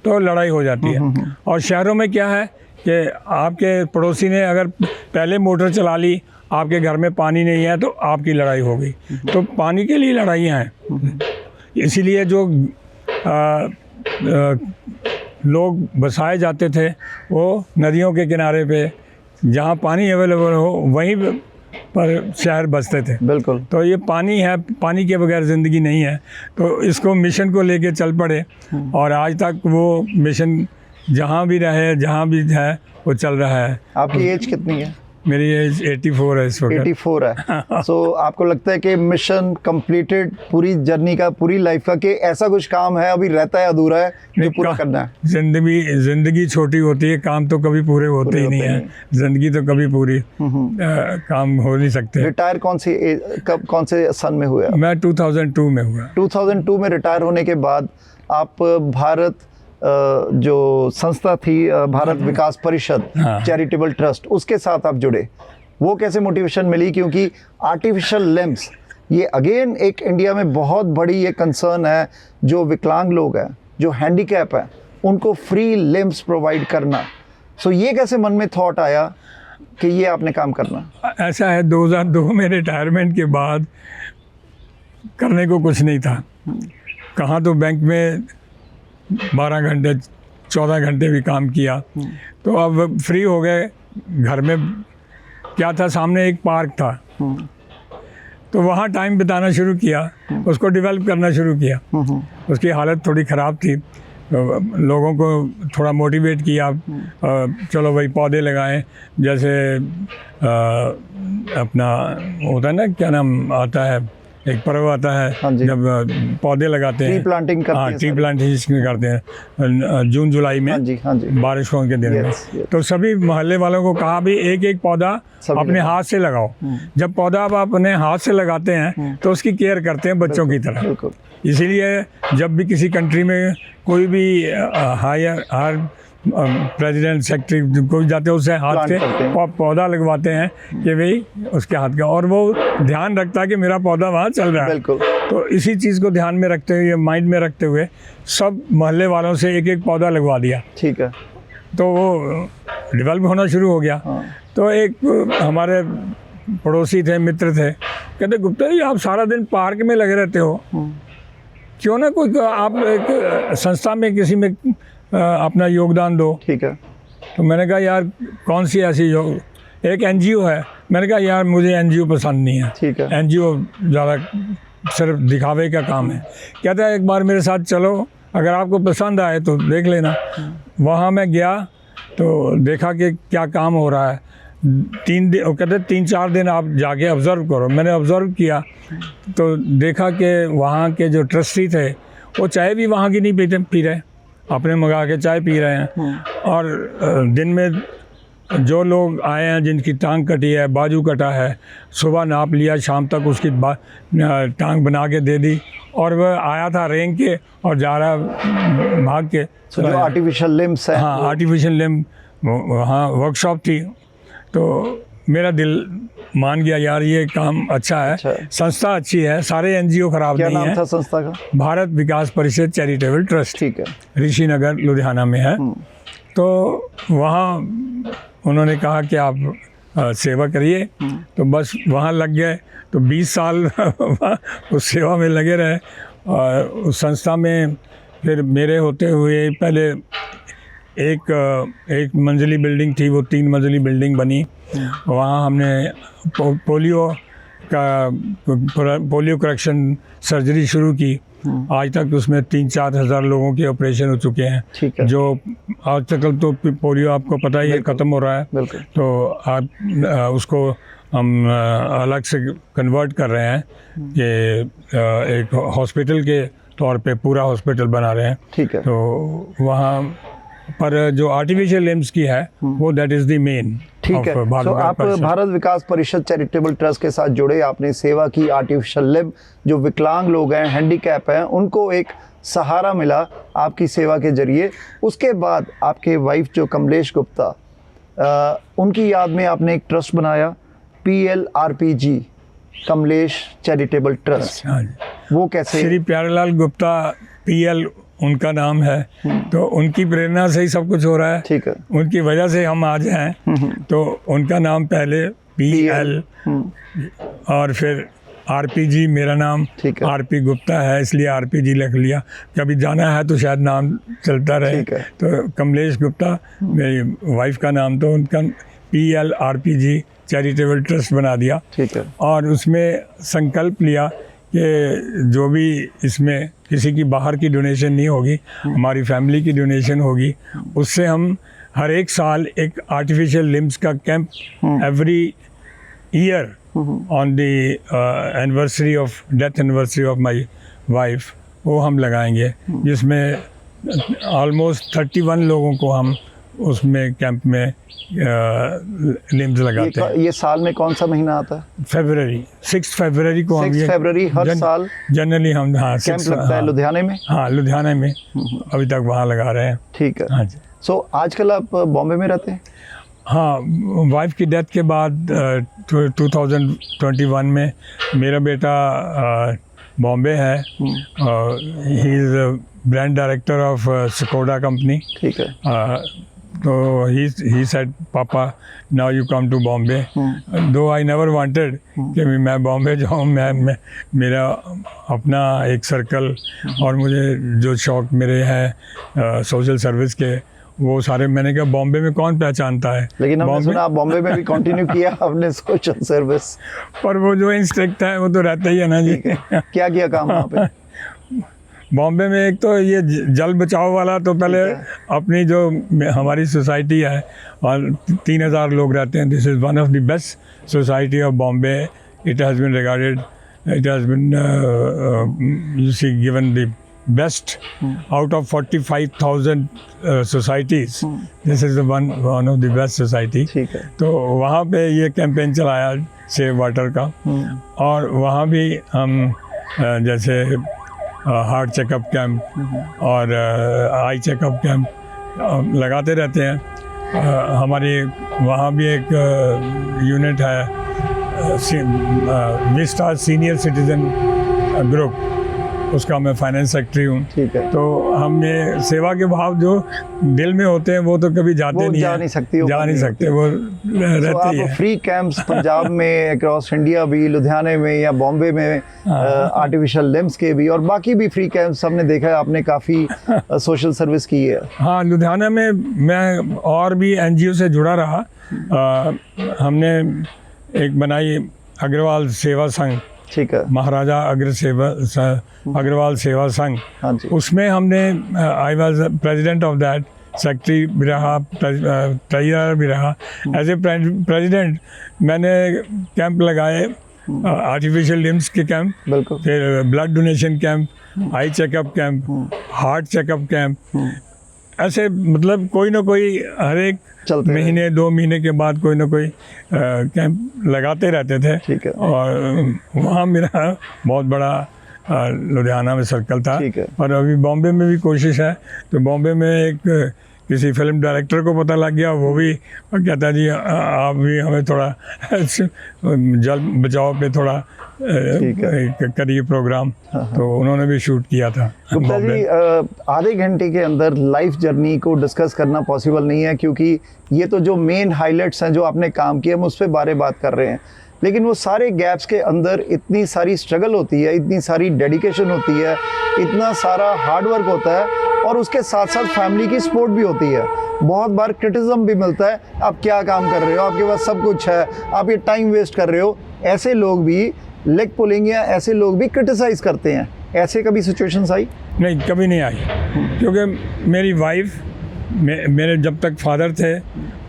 तो लड़ाई हो जाती है। और शहरों में क्या है कि आपके पड़ोसी ने अगर पहले मोटर चला ली, आपके घर में पानी नहीं है तो आपकी लड़ाई हो गई। तो पानी के लिए लड़ाइयाँ हैं। इसीलिए जो लोग बसाए जाते थे वो नदियों के किनारे पे, जहाँ पानी अवेलेबल हो वहीं पर शहर बसते थे। बिल्कुल। तो ये पानी है, पानी के बगैर ज़िंदगी नहीं है। तो इसको मिशन को लेके चल पड़े और आज तक वो मिशन जहाँ भी रहे, जहाँ भी है, वो चल रहा है। आपकी एज कितनी है? मेरी एज 84 है इस वक्त। 84 है। सो आपको लगता है कि मिशन कंप्लीटेड पूरी जर्नी का, पूरी लाइफ का, कि ऐसा कुछ काम है अभी रहता है अधूरा है जो पूरा करना है? जिंदगी छोटी होती है, काम तो कभी पूरे होते ही नहीं है। जिंदगी तो कभी पूरी काम हो नहीं सकते। रिटायर कौन से सन में हुआ? मैं 2002 में हुआ। 2002 में रिटायर होने के बाद आप भारत जो संस्था थी, भारत विकास परिषद चैरिटेबल ट्रस्ट, उसके साथ आप जुड़े। वो कैसे मोटिवेशन मिली? क्योंकि आर्टिफिशियल लिम्स ये अगेन एक इंडिया में बहुत बड़ी ये कंसर्न है। जो विकलांग लोग हैं, जो हैंडीकैप है, उनको फ्री लिम्स प्रोवाइड करना। सो ये कैसे मन में थॉट आया कि ये आपने काम करना? ऐसा है, 2002 में रिटायरमेंट के बाद करने को कुछ नहीं था। कहाँ तो बैंक में 12 घंटे 14 घंटे भी काम किया। तो अब फ्री हो गए। घर में क्या था, सामने एक पार्क था, तो वहाँ टाइम बिताना शुरू किया, उसको डेवलप करना शुरू किया। उसकी हालत थोड़ी ख़राब थी, तो लोगों को थोड़ा मोटिवेट किया, चलो भाई पौधे लगाएं। जैसे अपना होता है ना, क्या नाम आता है, एक पर्व आता हाँ है जी। जब पौधे लगाते ट्री हैं, प्लांटिंग करते हाँ हैं ट्री सारे। प्लांटेशन करते हैं जून जुलाई में, हाँ जी, हाँ जी। बारिशों के दिन में। Yes, yes। तो सभी मोहल्ले वालों को कहा भी एक एक पौधा सभी अपने लगाओ। हाथ से लगाओ। जब पौधा आप अपने हाथ से लगाते हैं तो उसकी केयर करते हैं बच्चों की तरह। बिल्कुल। इसीलिए जब भी किसी कंट्री में कोई भी हायर प्रेसिडेंट सेक्रेटरी कोई जाते हैं उससे हाथ Plant से करते हैं। पौधा लगवाते हैं कि भाई उसके हाथ का, और वो ध्यान रखता है कि मेरा पौधा वहाँ चल रहा है। बिल्कुल। तो इसी चीज़ को ध्यान में रखते हुए, माइंड में रखते हुए सब मोहल्ले वालों से एक एक पौधा लगवा दिया। ठीक है। तो वो डेवलप होना शुरू हो गया। हाँ। तो एक हमारे पड़ोसी थे, मित्र थे, कहते गुप्ता जी आप सारा दिन पार्क में लगे रहते हो, क्यों ना कोई आप एक संस्था में किसी में अपना योगदान दो। ठीक है। तो मैंने कहा यार कौन सी ऐसी एक एनजीओ है। मैंने कहा यार मुझे एनजीओ पसंद नहीं है, ठीक है। एनजीओ ज़्यादा सिर्फ दिखावे का काम है। कहता है एक बार मेरे साथ चलो, अगर आपको पसंद आए तो देख लेना। वहाँ मैं गया तो देखा कि क्या काम हो रहा है। 3 दिन, वो कहते 3-4 दिन आप जाके ऑब्ज़र्व करो। मैंने ऑब्ज़र्व किया तो देखा कि वहाँ के जो ट्रस्टी थे वो चाय भी वहाँ की नहीं पी रहे, अपने मंगा के चाय पी रहे हैं। और दिन में जो लोग आए हैं जिनकी टांग कटी है, बाजू कटा है, सुबह नाप लिया, शाम तक उसकी टांग बना के दे दी, और वह आया था रेंग के और जा रहा भाग के। जो आर्टिफिशियल लिम्स है। हाँ आर्टिफिशियल लिम्ब, वहाँ वर्कशॉप थी। तो मेरा दिल मान गया यार ये काम अच्छा है, अच्छा है। संस्था अच्छी है, सारे एनजीओ खराब क्या नहीं नाम है। था संस्था का? भारत विकास परिषद चैरिटेबल ट्रस्ट, ठीक है। ऋषि नगर लुधियाना में है। तो वहाँ उन्होंने कहा कि आप सेवा करिए, तो बस वहाँ लग गए। तो 20 साल उस सेवा में लगे रहे। और उस संस्था में फिर मेरे होते हुए पहले एक मंजिली बिल्डिंग थी, वो 3 मंजिली बिल्डिंग बनी। वहाँ हमने पोलियो करेक्शन सर्जरी शुरू की। आज तक उसमें 3-4 हज़ार लोगों के ऑपरेशन हो चुके हैं। ठीक है। जो आज तक तो पोलियो आपको पता ही है ख़त्म हो रहा है। बिल्कुल। तो आप उसको हम अलग से कन्वर्ट कर रहे हैं कि एक हॉस्पिटल के तौर पे पूरा हॉस्पिटल बना रहे हैं। ठीक है। तो वहाँ पर जो आर्टिफिशियल लिम्स की है वो दैट इज़ द मेन। ठीक है। तो आप भारत विकास परिषद चैरिटेबल ट्रस्ट के साथ जुड़े, आपने सेवा की। आर्टिफिशियल लिम्ब, जो विकलांग लोग हैं, हैंडीकैप हैं, उनको एक सहारा मिला आपकी सेवा के जरिए। उसके बाद आपके वाइफ जो कमलेश गुप्ता, उनकी याद में आपने एक ट्रस्ट बनाया, PLRPG, कमलेश चैरिटेबल ट्रस्ट। वो कैसे? श्री प्यारेलाल गुप्ता PL उनका नाम है। तो उनकी प्रेरणा से ही सब कुछ हो रहा है। ठीक है। उनकी वजह से हम आज हैं। तो उनका नाम पहले PL और फिर RPG, मेरा नाम ठीक है। RP गुप्ता है, इसलिए RPG लिख लिया। कभी जाना है तो शायद नाम चलता रहे। ठीक है। तो कमलेश गुप्ता मेरी वाइफ का नाम, तो उनका PLRPG चैरिटेबल ट्रस्ट बना दिया। ठीक है। और उसमें संकल्प लिया कि जो भी इसमें किसी की बाहर की डोनेशन नहीं होगी, हमारी फैमिली की डोनेशन होगी। उससे हम हर एक साल एक आर्टिफिशियल लिम्स का camp every year on the anniversary of death anniversary of my wife, वो हम लगाएंगे, जिसमें ऑलमोस्ट 31 लोगों को हम उसमें कैंप में लिम्स लगाते हैं। ये साल में कौन सा महीना आता है? फरवरी, 6 फरवरी को हम 6 फरवरी हर साल जनरली हम कैंप लगता है लुधियाने में। हाँ लुधियाना में अभी तक वहाँ लगा रहे हैं। ठीक है। हाँ जी। सो आजकल आप बॉम्बे में रहते हैं? हाँ, वाइफ की डेथ के बाद 2021 में मेरा बेटा बॉम्बे है। He is brand director of Skoda company. ठीक है। तो he said पापा now you come to Bombay, though I never wanted कि मैं बॉम्बे जाऊँ। मैं मेरा अपना एक सर्कल और मुझे जो शौक़ मेरे हैं सोशल सर्विस के, वो सारे, मैंने कहा बॉम्बे में कौन पहचानता है। लेकिन हमने सुना आप बॉम्बे में भी कंटिन्यू किया आपने सोशल सर्विस। पर वो जो इंस्ट्रक्ट है वो तो रहता ही है ना जी। क्या किया काम वहाँ पे? बॉम्बे में एक तो ये जल बचाओ वाला, तो पहले अपनी जो हमारी सोसाइटी है और 3000 लोग रहते हैं। This is one of the best society of Bombay. It has been regarded it has been you see given the best out of 45,000 societies. This is the one of the best society. ठीक है। तो वहाँ पे ये campaign चलाया save water का, और वहाँ भी हम जैसे हार्ट चेकअप कैंप और आई चेकअप कैंप लगाते रहते हैं। हमारी वहाँ भी एक यूनिट है विस्टा सीनियर सिटीजन ग्रुप, उसका मैं फाइनेंस सेक्रेटरी हूँ। ठीक है। तो हमने सेवा के भाव जो दिल में होते हैं वो तो कभी जाते नहीं, जा नहीं सकती, जा नहीं सकते, वो रहते ही है। फ्री कैंप्स पंजाब में, अक्रॉस इंडिया भी, लुधियाने में या बॉम्बे में आर्टिफिशियल लिम्स के भी, और बाकी भी फ्री कैंप्स हमने देखा है आपने काफ़ी सोशल सर्विस की है। हाँ, लुधियाना में मैं और भी एनजीओ से जुड़ा रहा। हमने एक बनाई अग्रवाल सेवा संघ, ठीक है। महाराजा अग्रवाल सेवा संघ। हाँ जी। उसमें हमने I was president of that, secretary भी रहा, ट्रेजरर भी रहा। एज ए प्रेसिडेंट मैंने कैंप लगाए, आर्टिफिशियल लिम्स के कैंप, बिल्कुल। फिर blood donation camp, eye checkup camp, heart checkup camp, ऐसे मतलब कोई ना कोई हर एक महीने 2 महीने के बाद कोई ना कोई कैंप लगाते रहते थे। ठीक है। और वहाँ मेरा बहुत बड़ा लुधियाना में सर्कल था। ठीक है। और अभी बॉम्बे में भी कोशिश है। तो बॉम्बे में एक किसी फिल्म डायरेक्टर को पता लग गया, वो भी कहता जी आप भी हमें थोड़ा जल बचाओ पे थोड़ा करिए प्रोग्राम। तो उन्होंने भी शूट किया था। गुप्ता जी, आधे घंटे के अंदर लाइफ जर्नी को डिस्कस करना पॉसिबल नहीं है, क्योंकि ये तो जो मेन हाइलाइट्स हैं जो आपने काम किया हम उस पर बारे बात कर रहे हैं, लेकिन वो सारे गैप्स के अंदर इतनी सारी स्ट्रगल होती है, इतनी सारी डेडिकेशन होती है, इतना सारा हार्ड वर्क होता है, और उसके साथ साथ फैमिली की सपोर्ट भी होती है। बहुत बार क्रिटिसिज्म भी मिलता है, आप क्या काम कर रहे हो, आपके पास सब कुछ है, आप ये टाइम वेस्ट कर रहे हो। ऐसे लोग भी लेग पुलिंग या ऐसे लोग भी क्रिटिसाइज करते हैं। ऐसे कभी सिचुएशंस आई? नहीं, कभी नहीं आई, क्योंकि मेरी वाइफ, मेरे जब तक फादर थे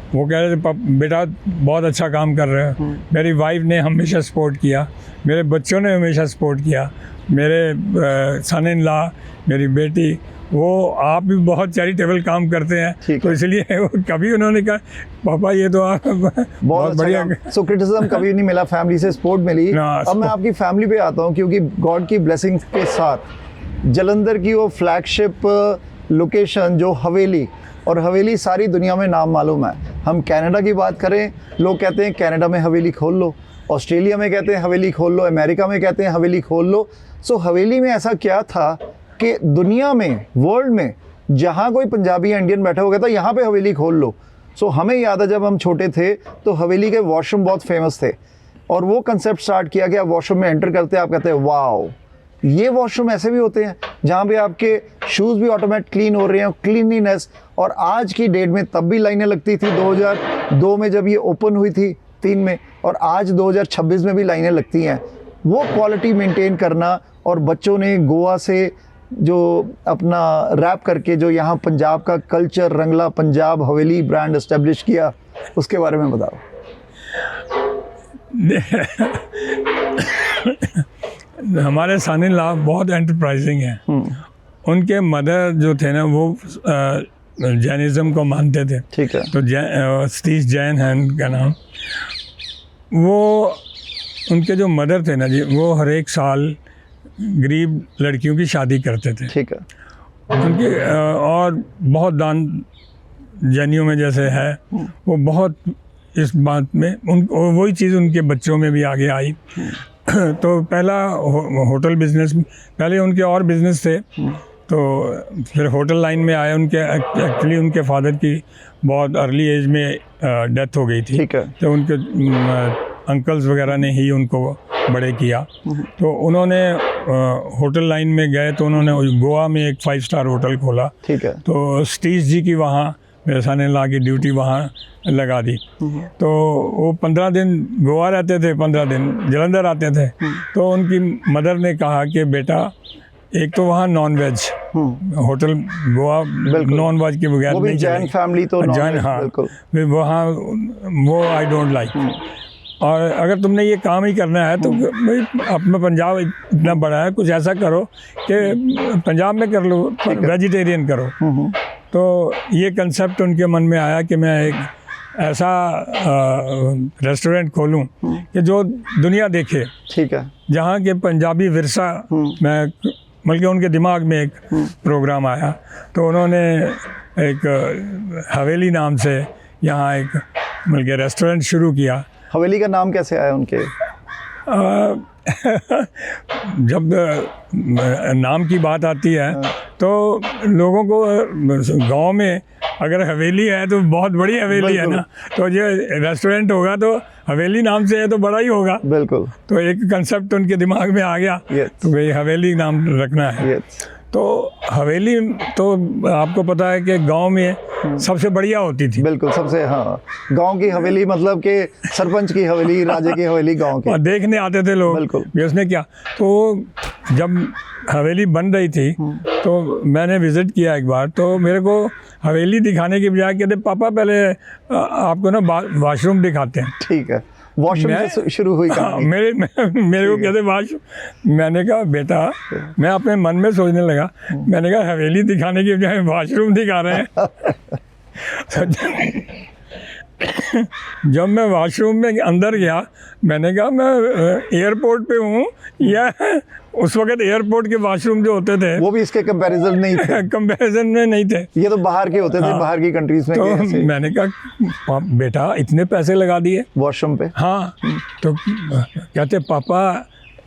वो कह रहे थे बेटा बहुत अच्छा काम कर रहे हो। मेरी वाइफ ने हमेशा सपोर्ट किया, मेरे बच्चों ने हमेशा सपोर्ट किया, मेरे सन इन लॉ, मेरी बेटी, वो आप भी बहुत चैरिटेबल काम करते हैं, तो इसलिए कभी उन्होंने कहा पापा ये तो आप बहुत बढ़िया। सो क्रिटिसिज्म कभी नहीं मिला, फैमिली से सपोर्ट मिली। अब मैं आपकी फैमिली पे आता हूँ, क्योंकि गॉड की ब्लेसिंग के साथ जलंधर की वो फ्लैगशिप लोकेशन जो हवेली, और हवेली सारी दुनिया में नाम मालूम है। हम कनाडा की बात करें, लोग कहते हैं कनाडा में हवेली खोल लो, ऑस्ट्रेलिया में कहते हैं हवेली खोल लो, अमेरिका में कहते हैं हवेली खोल लो। सो हवेली में ऐसा क्या था कि दुनिया में, वर्ल्ड में जहाँ कोई पंजाबी या इंडियन बैठा हो गया था यहाँ पे हवेली खोल लो। सो हमें याद है जब हम छोटे थे तो हवेली के वॉशरूम बहुत फेमस थे, और वो कंसेप्ट स्टार्ट किया कि आप वॉशरूम में एंटर करते हैं, आप कहते हैं वाओ, ये वॉशरूम ऐसे भी होते हैं जहाँ पे आपके शूज़ भी ऑटोमेटिक क्लीन हो रहे हैं, क्लीनलीनेस। और आज की डेट में तब भी लाइनें लगती थी 2002 में जब ये ओपन हुई थी 3 में, और आज 2026 में भी लाइनें लगती हैं। वो क्वालिटी मेंटेन करना, और बच्चों ने गोवा से जो अपना रैप करके जो यहाँ पंजाब का कल्चर, रंगला पंजाब हवेली ब्रांड एस्टेब्लिश किया, उसके बारे में बताओ। हमारे सन इन लॉ बहुत एंटरप्राइजिंग हैं। उनके मदर जो थे ना वो जैनिज़्म को मानते थे। ठीक है। तो सतीश जैन है उनका नाम। वो उनके जो मदर थे ना जी, वो हर एक साल गरीब लड़कियों की शादी करते थे। ठीक है। उनके और बहुत दान जैनियों में जैसे है, वो बहुत इस बात में वही चीज़ उनके बच्चों में भी आगे आई। तो पहला होटल बिजनेस, पहले उनके और बिजनेस थे, तो फिर होटल लाइन में आए। उनके एक्चुअली उनके फादर की बहुत अर्ली एज में डेथ हो गई थी। ठीक है। तो उनके अंकल्स वगैरह ने ही उनको बड़े किया। तो उन्होंने होटल लाइन में गए, तो उन्होंने गोवा में एक 5 स्टार होटल खोला। ठीक है। तो सतीश जी की वहाँ मेरे सन ला की ड्यूटी वहाँ लगा दी। तो वो 15 दिन गोवा रहते थे, 15 दिन जलंधर आते थे। तो उनकी मदर ने कहा कि बेटा, एक तो वहाँ non veg hotel, Goa non veg के बगैर नहीं जैन फैमिली तो जैन, हाँ, वहाँ वो आई डोंट लाइक। और अगर तुमने ये काम ही करना है तो भाई अपना पंजाब इतना बड़ा है, कुछ ऐसा करो कि पंजाब में कर लो, पर वेजिटेरियन करो। तो ये कंसेप्ट उनके मन में आया कि मैं एक ऐसा रेस्टोरेंट खोलूं कि जो दुनिया देखे, ठीक है, जहाँ के पंजाबी विरसा में, बल्कि उनके दिमाग में एक प्रोग्राम आया। तो उन्होंने एक हवेली नाम से यहाँ एक बल्कि रेस्टोरेंट शुरू किया। हवेली का नाम कैसे आया उनके? जब नाम की बात आती है तो लोगों को गांव में अगर हवेली है तो बहुत बड़ी हवेली है ना, तो ये रेस्टोरेंट होगा तो हवेली नाम से है तो बड़ा ही होगा। बिल्कुल। तो एक कंसेप्ट उनके दिमाग में आ गया, तो भाई हवेली नाम रखना है। तो हवेली तो आपको पता है कि गांव में सबसे बढ़िया होती थी। बिल्कुल, सबसे, हाँ, गांव की हवेली मतलब कि सरपंच की हवेली, राजे की हवेली गांव की। देखने आते थे लोग। बिल्कुल। उसने क्या, तो जब हवेली बन रही थी तो मैंने विज़िट किया एक बार, तो मेरे को हवेली दिखाने की बजाय कहते पापा पहले आपको ना वॉशरूम दिखाते हैं। ठीक है, वॉशरूम से शुरू हुई कहानी। मेरे को कहते वॉशरूम। मैंने कहा बेटा, मैं अपने मन में सोचने लगा, मैंने कहा हवेली दिखाने की बजाय वॉशरूम दिखा रहे हैं। जब मैं वॉशरूम में अंदर गया, मैंने कहा मैं एयरपोर्ट पे हूँ या उस वक्त एयरपोर्ट के वॉशरूम जो होते थे वो भी इसके कंपैरिजन नहीं थे। कंपैरिजन में नहीं थे, ये तो बाहर के होते थे। हाँ। बाहर की कंट्रीज में। तो मैंने कहा बेटा इतने पैसे लगा दिए वॉशरूम पे? हाँ। तो कहते पापा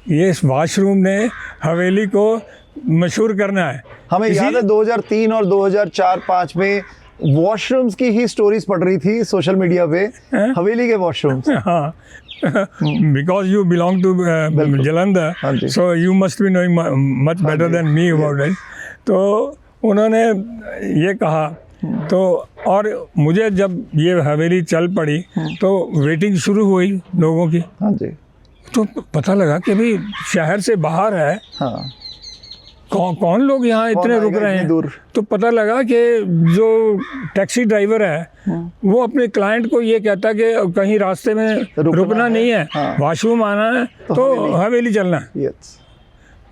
ये वॉशरूम ने हवेली को मशहूर करना है। हमें याद है 2003 और 2004-05 में वॉशरूम्स की ही स्टोरीज पढ़ रही थी सोशल मीडिया पे, हवेली के वॉशरूम्स। हाँ, because you belong to Jalandhar, so you must be knowing much better than me about it. तो उन्होंने ये कहा, तो और मुझे जब ये हवेली चल पड़ी तो वेटिंग शुरू हुई लोगों की। हाँ जी। तो पता लगा कि भाई शहर से बाहर है, हाँ, कौन लोग यहाँ इतने रुक रहे हैं। दूर। तो पता लगा कि जो टैक्सी ड्राइवर है वो अपने क्लाइंट को ये कहता कि कहीं रास्ते में रुकना नहीं है, हाँ, वॉशरूम आना है तो हवेली चलना है।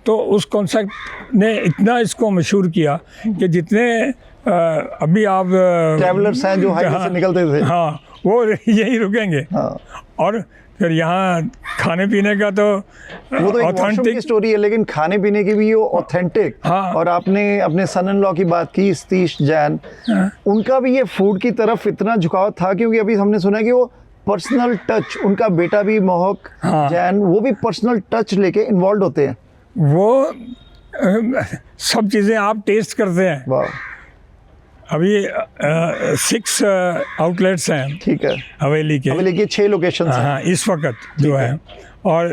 तो उस कॉन्सेप्ट ने इतना इसको मशहूर किया कि जितने अभी आप ट्रैवलर्स हैं जो हाईवे से निकलते थे, हाँ, वो यही रुकेंगे। हाँ। और फिर यहाँ खाने पीने का तो वो तो ऑथेंटिक की स्टोरी है, लेकिन खाने पीने की भी वो ऑथेंटिक। हाँ। और आपने अपने सन इन लॉ की बात की, सतीश जैन, हाँ, उनका भी ये फूड की तरफ इतना झुकाव था, क्योंकि अभी हमने सुना कि वो पर्सनल टच, उनका बेटा भी मोहक, हाँ, जैन, वो भी पर्सनल टच लेके इन्वॉल्व होते हैं। वो सब चीज़ें आप टेस्ट करते हैं। वाह। अभी 6 आउटलेट्स हैं, ठीक है, हवेली के 6 लोकेशन हैं, हाँ, इस वक्त जो है, और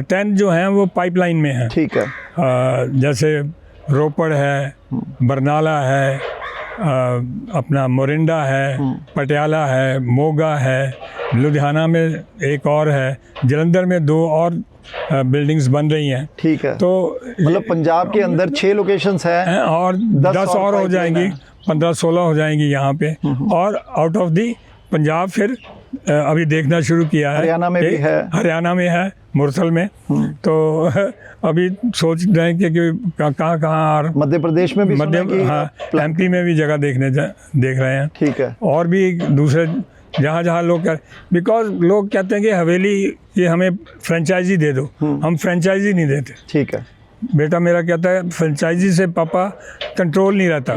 10 जो हैं वो पाइपलाइन में हैं, ठीक है। जैसे रोपड़ है, बरनाला है, अपना मोरिंडा है, पटियाला है, मोगा है, लुधियाना में एक और है, जलंधर में 2 और बिल्डिंग्स बन रही हैं, ठीक है। तो मतलब पंजाब के अंदर 6 लोकेशंस हैं और 10 और हो जाएंगी, 15-16 हो जाएंगी यहाँ पे। और आउट ऑफ दी पंजाब फिर अभी देखना शुरू किया है, हरियाणा में भी है, हरियाणा में है, मुरसल में। तो अभी सोच रहे हैं कि कहाँ और मध्य प्रदेश में भी, हाँ, एमपी में भी जगह देख रहे हैं, ठीक है। और भी दूसरे जहाँ लोग बिकॉज लोग कहते हैं कि हवेली ये हमें फ्रेंचाइजी दे दो, हम फ्रेंचाइजी नहीं देते, ठीक है। बेटा मेरा कहता है फ्रेंचाइजी से पापा कंट्रोल नहीं रहता,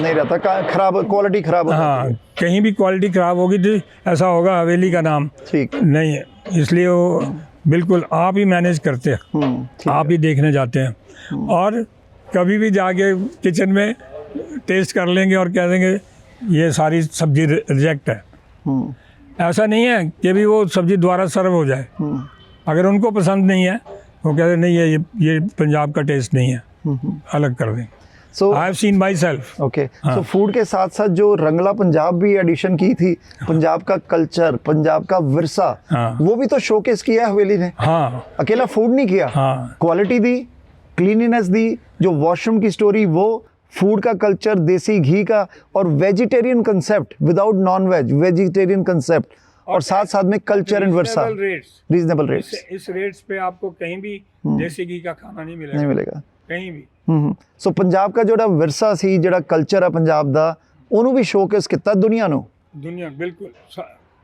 खराब क्वालिटी खराब होती है। हाँ, कहीं भी क्वालिटी खराब होगी तो ऐसा होगा हवेली का नाम ठीक नहीं है, इसलिए वो बिल्कुल आप ही मैनेज करते हैं, आप ही देखने जाते हैं, और कभी भी जाके किचन में टेस्ट कर लेंगे और कह देंगे ये सारी सब्जी रिजेक्ट है। ऐसा नहीं है कि भी वो सब्जी दोबारा सर्व हो जाए, अगर उनको पसंद नहीं है वो कहते नहीं है ये पंजाब का टेस्ट नहीं है, अलग कर दें। So I have seen myself. Okay, so food के साथ साथ जो रंगला पंजाब भी एडिशन की थी, पंजाब का कल्चर, पंजाब का विरसा, हाँ, वो भी तो शोकेस किया हवेली ने। हाँ, अकेला फूड नहीं किया, हाँ, क्वालिटी दी, क्लीनिनेस दी, जो वॉशरूम की स्टोरी, वो फूड का कल्चर, देसी घी का, और vegetarian concept, without non veg, vegetarian concept, और साथ साथ में culture and versa, rates, reasonable rates इस रेट्स पे आपको कहीं भी देसी घी का खाना नहीं नहीं मिलेगा कहीं भी। ਸੋ ਪੰਜਾਬ ਦਾ ਜਿਹੜਾ ਵਿਰਸਾ ਸੀ, ਜਿਹੜਾ ਕਲਚਰ ਆ ਪੰਜਾਬ ਦਾ, ਉਹਨੂੰ ਵੀ ਸ਼ੋਕੇਸ ਕੀਤਾ ਦੁਨੀਆ ਨੂੰ। ਦੁਨੀਆ ਬਿਲਕੁਲ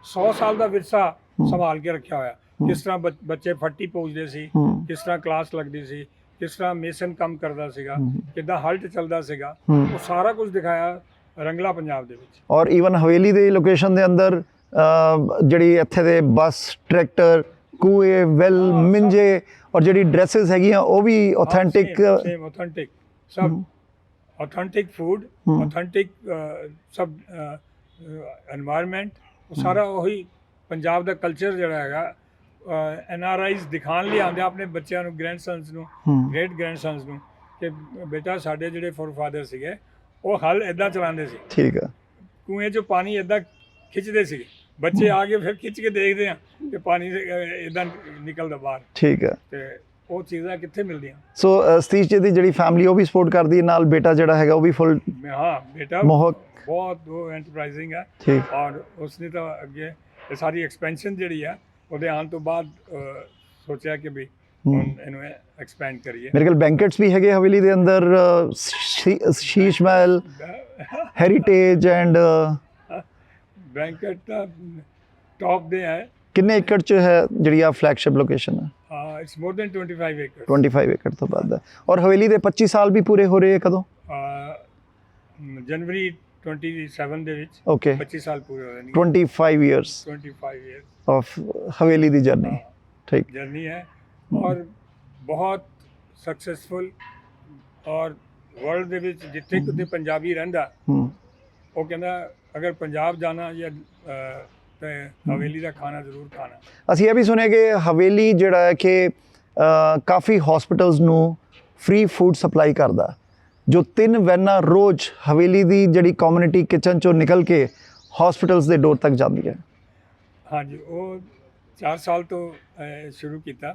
100 ਸਾਲ ਦਾ ਵਿਰਸਾ ਸੰਭਾਲ ਕੇ ਰੱਖਿਆ ਹੋਇਆ। ਕਿਸ ਤਰ੍ਹਾਂ ਬੱਚੇ ਫੱਟੀ ਪੂਜਦੇ ਸੀ, ਕਿਸ ਤਰ੍ਹਾਂ ਕਲਾਸ ਲੱਗਦੀ ਸੀ, ਕਿਸ ਤਰ੍ਹਾਂ ਮੇਸਨ ਕੰਮ ਕਰਦਾ ਸੀਗਾ, ਕਿੱਦਾਂ ਹਲਟ ਚੱਲਦਾ ਸੀਗਾ, ਉਹ ਸਾਰਾ ਕੁਝ ਦਿਖਾਇਆ ਰੰਗਲਾ ਪੰਜਾਬ ਦੇ ਵਿੱਚ। ਔਰ ਈਵਨ ਹਵੇਲੀ ਦੇ ਲੋਕੇਸ਼ਨ ਦੇ ਅੰਦਰ ਜਿਹੜੀ ਇੱਥੇ ਦੇ ਬੱਸ, ਟਰੈਕਟਰ, ਕੂਏ, ਵੈਲ, ਮਿੰਜੇ ਔਰ ਜਿਹੜੀ ਡਰੈਸਸ ਹੈਗੀਆਂ ਉਹ ਵੀ ਆਥੈਂਟਿਕ, ਆਥੈਂਟਿਕ ਸਭ, ਆਥੈਂਟਿਕ ਫੂਡ, ਆਥੈਂਟਿਕ ਸਭ এনवायरमेंट, ਉਹ ਸਾਰਾ ਉਹੀ ਪੰਜਾਬ ਦਾ ਕਲਚਰ ਜਿਹੜਾ ਹੈਗਾ। NRIs ਦਿਖਾਉਣ ਲਈ ਆਉਂਦੇ ਆਪਣੇ ਬੱਚਿਆਂ ਨੂੰ, ਗ੍ਰੈਂਡਸਨਸ ਨੂੰ, ਗ੍ਰੇਟ ਗ੍ਰੈਂਡਸਨਸ ਨੂੰ, ਕਿ ਬੇਟਾ ਸਾਡੇ ਜਿਹੜੇ ਫੋਰਫਾਦਰ ਸੀਗੇ ਉਹ ਹਲ ਇੱਦਾਂ ਚਲਾਉਂਦੇ ਸੀ, ਠੀਕ ਹੈ, ਕੂਏ 'ਚੋਂ ਪਾਣੀ ਇੱਦਾਂ ਖਿੱਚਦੇ ਸੀਗੇ। ਬੱਚੇ ਆ ਕੇ ਫਿਰ ਖਿੱਚ ਕੇ ਦੇਖਦੇ ਆ ਕਿ ਪਾਣੀ ਇੱਦਾਂ ਨਿਕਲਦਾ ਬਾਹਰ, ਠੀਕ ਹੈ। ਤੇ ਉਹ ਚੀਜ਼ਾਂ ਕਿੱਥੇ ਮਿਲਦੀਆਂ। ਸੋ ਸਤੀਸ਼ ਜੀ ਦੀ ਜਿਹੜੀ ਫੈਮਿਲੀ ਉਹ ਵੀ ਸਪੋਰਟ ਕਰਦੀ ਹੈ, ਨਾਲ ਬੇਟਾ ਜਿਹੜਾ ਹੈਗਾ ਉਹ ਵੀ ਫੁੱਲ, ਹਾਂ ਬੇਟਾ ਬਹੁਤ ਉਹ ਐਂਟਰਪ੍ਰਾਈਜ਼ਿੰਗ ਹੈ, ਠੀਕ। ਔਰ ਉਸਨੇ ਤਾਂ ਅੱਗੇ ਇਹ ਸਾਰੀ ਐਕਸਪੈਂਸ਼ਨ ਜਿਹੜੀ ਆ ਉਹਦੇ ਆਉਣ ਤੋਂ ਬਾਅਦ ਸੋਚਿਆ ਕਿ ਵੀ ਹੁਣ ਇਹਨੂੰ ਐਕਸਪੈਂਡ ਕਰੀਏ। ਮੇਰੇ ਕੋਲ ਬੈਂਕਟਸ ਵੀ ਹੈਗੇ ਹਵੇਲੀ ਦੇ ਅੰਦਰ, Sheesh Mahal, heritage and banquet ਤਾਂ ਟੌਪ ਦੇ ਹੈ। ਕਿੰਨੇ ਏਕੜ 'ਚ ਹੈ ਜਿਹੜੀ ਆ ਫਲੈਗਸ਼ਿਪ ਲੋਕੇਸ਼ਨ ਹੈ? ਇਟਸ ਮੋਰ ਦੈਨ 25 ਏਕੜ। 25 ਏਕੜ ਤੋਂ ਵੱਧ ਹੈ। ਔਰ ਹਵੇਲੀ ਦੇ 25 ਸਾਲ ਵੀ ਪੂਰੇ ਹੋ ਰਹੇ ਹੈ ਕਦੋਂ? ਜਨਵਰੀ 27 ਦੇ ਵਿੱਚ ਓਕੇ, 25 ਸਾਲ ਪੂਰੇ ਹੋ ਰਹੇ ਨੇ। 25 years 25 years of Haveli the journey, ਠੀਕ ਜਰਨੀ ਹੈ, ਔਰ ਬਹੁਤ ਸਕਸੈਸਫੁਲ। ਔਰ ਵਰਲਡ ਦੇ ਵਿੱਚ ਜਿੱਥੇ ਕਿਤੇ ਪੰਜਾਬੀ ਰਹਿੰਦਾ ਉਹ ਕਹਿੰਦਾ ਅਗਰ ਪੰਜਾਬ ਜਾਣਾ ਜਾਂ ਤੇ ਹਵੇਲੀ ਦਾ ਖਾਣਾ ਜ਼ਰੂਰ ਖਾਣਾ। ਅਸੀਂ ਇਹ ਵੀ ਸੁਣਿਆ ਕਿ ਹਵੇਲੀ ਜਿਹੜਾ ਹੈ ਕਿ ਕਾਫੀ ਹਸਪੀਟਲਸ ਨੂੰ ਫ੍ਰੀ ਫੂਡ ਸਪਲਾਈ ਕਰਦਾ, ਜੋ 3 ਵੈਨਾਂ ਰੋਜ਼ ਹਵੇਲੀ ਦੀ ਜਿਹੜੀ ਕਮਿਊਨਿਟੀ ਕਿਚਨ ਚੋਂ ਨਿਕਲ ਕੇ ਹਸਪੀਟਲਸ ਦੇ ਡੋਰ ਤੱਕ ਜਾਂਦੀ ਹੈ। ਹਾਂਜੀ, ਉਹ 4 ਸਾਲ ਤੋਂ ਸ਼ੁਰੂ ਕੀਤਾ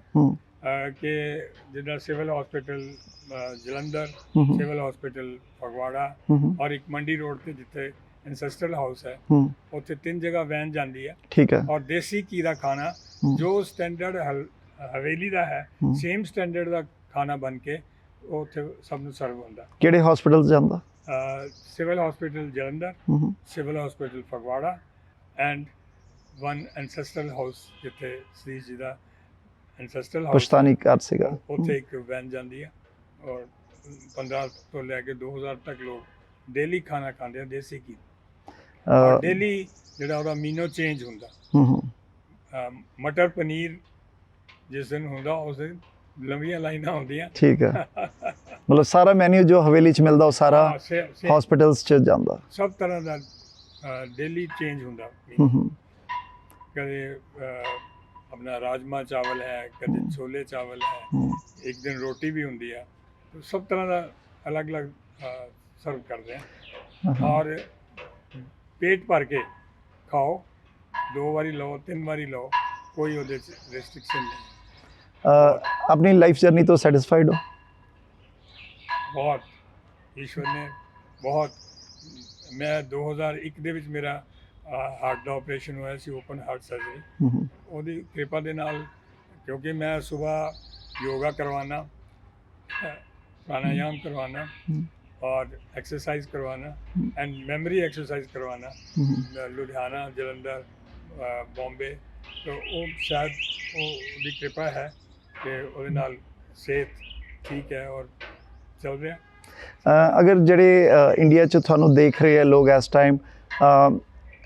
ਕਿ ਜਿੱਦਾਂ civil hospital Jalandhar, civil hospital Phagwara, ਔਰ ਇੱਕ ਮੰਡੀ ਰੋਡ ਤੇ ਜਿੱਥੇ ਐਂਸੈਸਟਰਲ ਹਾਊਸ ਹੈ ਉੱਥੇ 3 ਜਗ੍ਹਾ ਵੈਨ ਜਾਂਦੀ ਹੈ, ਠੀਕ ਹੈ। ਔਰ ਦੇਸੀ ਘੀ ਦਾ ਖਾਣਾ ਜੋ ਸਟੈਂਡਰਡ ਹਵੇਲੀ ਦਾ ਹੈ, ਸੇਮ ਸਟੈਂਡਰਡ ਦਾ ਖਾਣਾ ਬਣ ਕੇ ਉਹ ਉੱਥੇ ਸਭ ਨੂੰ ਸਰਵ ਹੁੰਦਾ। ਕਿਹੜੇ ਹਸਪੀਟਲ ਜਾਂਦਾ? Civil hospital Jalandhar, civil hospital Phagwara and one ancestral house ਜਿੱਥੇ ਸਤੀਸ਼ ਜੀ ਦਾ ਐਂਸੈਸਟਰਲ ਹਾਊਸ ਪੁਸ਼ਤਾਨੀ ਘਰ ਸੀਗਾ, ਉੱਥੇ ਇੱਕ ਵੈਨ ਜਾਂਦੀ ਹੈ, ਔਰ 15 ਤੋਂ ਲੈ ਕੇ 2000 ਤੱਕ ਲੋਕ ਡੇਲੀ ਖਾਣਾ ਖਾਂਦੇ ਆ ਦੇਸੀ ਘੀ। ਡੇਲੀ ਜਿਹੜਾ ਉਹਦਾ ਮੀਨੋ ਚੇਂਜ ਹੁੰਦਾ। ਮਟਰ ਪਨੀਰ ਜਿਸ ਦਿਨ ਹੁੰਦਾ ਉਸ ਦਿਨ ਲੰਬੀਆਂ ਲਾਈਨਾਂ ਹੁੰਦੀਆਂ, ਠੀਕ ਹੈ। ਮਤਲਬ ਸਾਰਾ ਮੈਨੂ ਜੋ ਹਵੇਲੀ 'ਚ ਮਿਲਦਾ ਉਹ ਸਾਰਾ ਹਸਪੀਟਲਸ 'ਚ ਜਾਂਦਾ, ਸਭ ਤਰ੍ਹਾਂ ਦਾ ਡੇਲੀ ਚੇਂਜ ਹੁੰਦਾ। ਕਦੇ ਆਪਣਾ ਰਾਜਮਾ ਚਾਵਲ ਹੈ, ਕਦੇ ਛੋਲੇ ਚਾਵਲ ਹੈ, ਇੱਕ ਦਿਨ ਰੋਟੀ ਵੀ ਹੁੰਦੀ ਆ, ਸਭ ਤਰ੍ਹਾਂ ਦਾ ਅਲੱਗ-ਅਲੱਗ ਸਰਵ ਕਰਦੇ ਆ। ਔਰ ਪੇਟ ਭਰ ਕੇ ਖਾਓ, 2 ਵਾਰੀ ਲਓ, 3 ਵਾਰੀ ਲਓ, ਕੋਈ ਉਹਦੇ 'ਚ ਰੈਸਟ੍ਰਿਕਸ਼ਨ ਨਹੀਂ। ਆਪਣੀ ਲਾਈਫ ਜਰਨੀ ਤੋਂ ਸੈਟੀਸਫਾਈਡ ਹੋ? ਬਹੁਤ, ਈਸ਼ਵਰ ਨੇ ਬਹੁਤ। ਮੈਂ 2001 ਦੇ ਵਿੱਚ ਮੇਰਾ ਹਾਰਟ ਦਾ ਆਪਰੇਸ਼ਨ ਹੋਇਆ ਸੀ, ਓਪਨ ਹਾਰਟ ਸਰਜਰੀ। ਉਹਦੀ ਕਿਰਪਾ ਦੇ ਨਾਲ, ਕਿਉਂਕਿ ਮੈਂ ਸਵੇਰ ਯੋਗਾ ਕਰਵਾਉਣਾ, प्राणायाम करवाना और एक्सरसाइज करवाना एंड मेमोरी एक्सरसाइज करवाना, लुधियाना, जलंधर, बॉम्बे, तो वो शायद वो कृपा है कि ਉਹਦੇ ਨਾਲ ਸਿਹਤ ਠੀਕ ਹੈ ਔਰ ਚੱਲ ਰਿਹਾ। ਅਗਰ ਜਿਹੜੇ ਇੰਡੀਆ 'ਚ ਤੁਹਾਨੂੰ ਦੇਖ ਰਹੇ ਆ ਲੋਕ ਇਸ ਟਾਈਮ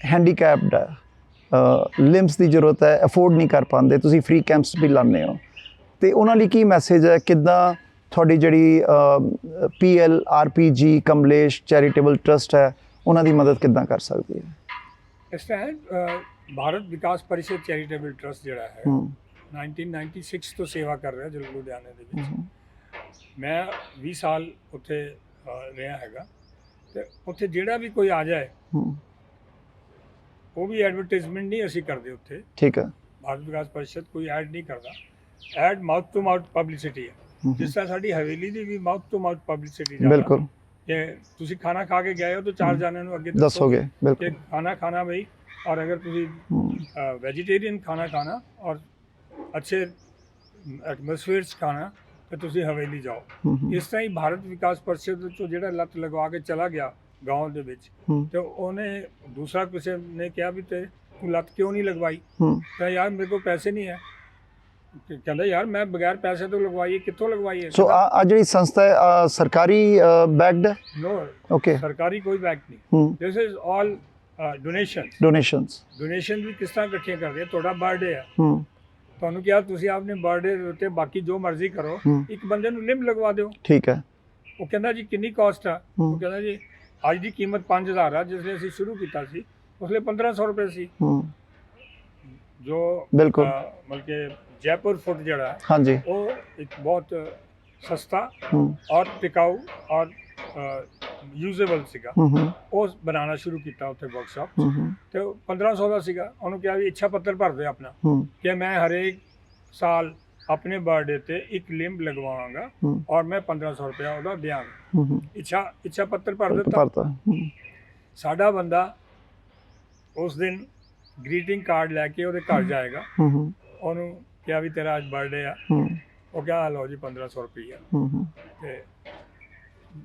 ਹੈਂਡੀਕੈਪਡ ਹੈ, ਲਿੰਬਸ ਦੀ ਜ਼ਰੂਰਤ ਹੈ, ਅਫੋਰਡ ਨਹੀਂ ਕਰ ਪਾਉਂਦੇ, ਤੁਸੀਂ ਫ੍ਰੀ ਕੈਂਪਸ ਵੀ ਲਾਉਂਦੇ ਹੋ, ਤੇ ਉਹਨਾਂ ਲਈ ਕੀ ਮੈਸੇਜ ਹੈ? ਕਿੱਦਾਂ ਤੁਹਾਡੀ ਜਿਹੜੀ PLRPG ਕਮਲੇਸ਼ ਚੈਰੀਟੇਬਲ ਟਰਸਟ ਹੈ ਉਹਨਾਂ ਦੀ ਮਦਦ ਕਿੱਦਾਂ ਕਰ ਸਕਦੀ ਹੈ? ਇਸ ਟਾਈਮ ਭਾਰਤ ਵਿਕਾਸ ਪਰਿਸ਼ਦ ਚੈਰੀਟੇਬਲ ਟਰਸਟ ਜਿਹੜਾ ਹੈ 1996 ਤੋਂ ਸੇਵਾ ਕਰ ਰਿਹਾ ਜੋ ਲੁਧਿਆਣੇ ਦੇ ਵਿੱਚ। ਮੈਂ 20 ਸਾਲ ਉੱਥੇ ਰਿਹਾ ਹੈਗਾ, ਤੇ ਉੱਥੇ ਜਿਹੜਾ ਵੀ ਕੋਈ ਆ ਜਾਏ ਉਹ ਵੀ ਐਡਵਰਟਾਈਜ਼ਮੈਂਟ ਨਹੀਂ ਅਸੀਂ ਕਰਦੇ ਉੱਥੇ, ਠੀਕ ਹੈ। ਭਾਰਤ ਵਿਕਾਸ ਪਰਿਸ਼ਦ ਕੋਈ ਐਡ ਨਹੀਂ ਕਰਦਾ, ad mouth to mouth publicity ਹੈ। ਜਿਸ ਤਰ੍ਹਾਂ ਸਾਡੀ ਹਵੇਲੀ ਦੀ ਵੀ ਮਾਊਥ ਟੂ ਮਾਊਥ ਪਬਲਿਸਿਟੀ ਹੈ। ਬਿਲਕੁਲ, ਕਿ ਤੁਸੀਂ ਖਾਣਾ ਖਾ ਕੇ ਗਏ ਹੋ ਤਾਂ 4 ਜਣਿਆਂ ਨੂੰ ਅੱਗੇ ਦੱਸੋਗੇ ਕਿ ਖਾਣਾ ਖਾਣਾ ਬਈ, ਔਰ ਅਗਰ ਤੁਸੀਂ ਵੈਜੀਟੇਰੀਅਨ ਖਾਣਾ ਖਾਣਾ ਔਰ ਅੱਛੇ ਐਟਮੋਸਫੇਅਰ 'ਚ ਖਾਣਾ ਤੇ ਤੁਸੀਂ ਹਵੇਲੀ ਜਾਓ। ਇਸ ਤਰ੍ਹਾਂ ਹੀ ਭਾਰਤ ਵਿਕਾਸ ਪਰਿਸ਼ਦ ਤੋਂ ਜਿਹੜਾ ਲੱਤ ਲਗਵਾ ਕੇ ਚਲਾ ਗਿਆ ਗਾँव ਦੇ ਵਿੱਚ, ਤੇ ਉਹਨੇ ਦੂਸਰਾ ਕਿਸੇ ਨੇ ਕਿਹਾ ਵੀ ਤੇ ਤੂੰ ਲੱਤ ਕਿਉਂ ਨਹੀਂ ਲਗਵਾਈ? ਤਾਂ ਯਾਰ ਮੇਰੇ ਕੋਲ ਪੈਸੇ ਨਹੀਂ ਹੈ। ਕਹਿੰਦਾ ਯਾਰ ਮੈਂ ਬਗੈਰ ਪੈਸੇ ਤੋਂ ਲਗਵਾਈ, ਕਿੱਥੋਂ ਲਗਵਾਈ ਹੈ? ਸੋ ਆ ਜਿਹੜੀ ਸੰਸਥਾ ਹੈ ਸਰਕਾਰੀ ਬੈਕਡ? ਨੋ, ਓਕੇ, ਸਰਕਾਰੀ ਕੋਈ ਬੈਕ ਨਹੀਂ। ਦਿਸ ਇਜ਼ ਆਲ ਡੋਨੇਸ਼ਨ ਵੀ ਕਿਸ ਤਰ੍ਹਾਂ ਇਕੱਠੀਆਂ ਕਰਦੇ ਆ। ਤੁਹਾਡਾ ਬਰਥਡੇ ਹੈ, ਤੁਹਾਨੂੰ ਕਿਹਾ ਤੁਸੀਂ ਆਪਣੇ ਬਰਥਡੇ ਦੇ ਉੱਤੇ ਬਾਕੀ ਜੋ ਮਰਜ਼ੀ ਕਰੋ, ਇੱਕ ਬੰਦੇ ਨੂੰ ਲਿੰਬ ਲਗਵਾ ਦਿਓ। ਠੀਕ ਹੈ। ਉਹ ਕਹਿੰਦਾ ਜੀ ਕਿੰਨੀ ਕਾਸਟ ਆ? ਉਹ ਕਹਿੰਦਾ ਜੀ ਅੱਜ ਦੀ ਕੀਮਤ 5000 ਆ, ਜਿਸ ਲਈ ਅਸੀਂ ਸ਼ੁਰੂ ਕੀਤਾ ਸੀ ਉਸ ਲਈ 1500 ਰੁਪਏ ਸੀ। ਜੋ ਬਿਲਕੁਲ ਮਤਲਬ ਕਿ ਜੈਪੁਰ ਫੁੱਟ ਜਿਹੜਾ ਹੈ, ਹਾਂਜੀ, ਉਹ ਇੱਕ ਬਹੁਤ ਸਸਤਾ ਔਰ ਟਿਕਾਊ ਔਰ ਯੂਜ਼ੇਬਲ ਸੀਗਾ। ਉਹ ਬਣਾਉਣਾ ਸ਼ੁਰੂ ਕੀਤਾ ਉੱਥੇ ਵਰਕਸ਼ਾਪ, ਤੇ 1500 ਦਾ ਸੀਗਾ। ਉਹਨੂੰ ਕਿਹਾ ਵੀ ਇੱਛਾ ਪੱਤਰ ਭਰ ਦੇ ਆਪਣਾ, ਕਿ ਮੈਂ ਹਰੇਕ ਸਾਲ ਆਪਣੇ ਬਰਥਡੇ ਤੇ ਇੱਕ ਲਿੰਬ ਲਗਵਾਵਾਂਗਾ ਔਰ ਮੈਂ 1500 ਰੁਪਇਆ ਉਹਦਾ ਦਿਆਂਗਾ। ਇੱਛਾ ਪੱਤਰ ਭਰ ਦਿੱਤਾ। ਸਾਡਾ ਬੰਦਾ ਉਸ ਦਿਨ ਗ੍ਰੀਟਿੰਗ ਕਾਰਡ ਲੈ ਕੇ ਉਹਦੇ ਘਰ ਜਾਏਗਾ। ਉਹਨੂੰ ਕਿਹਾ ਵੀ ਤੇਰਾ ਅੱਜ ਬਰਥਡੇ ਆ। ਉਹ ਕਿਹਾ ਲਓ ਜੀ 1500 ਰੁਪਇਆ ਤੇ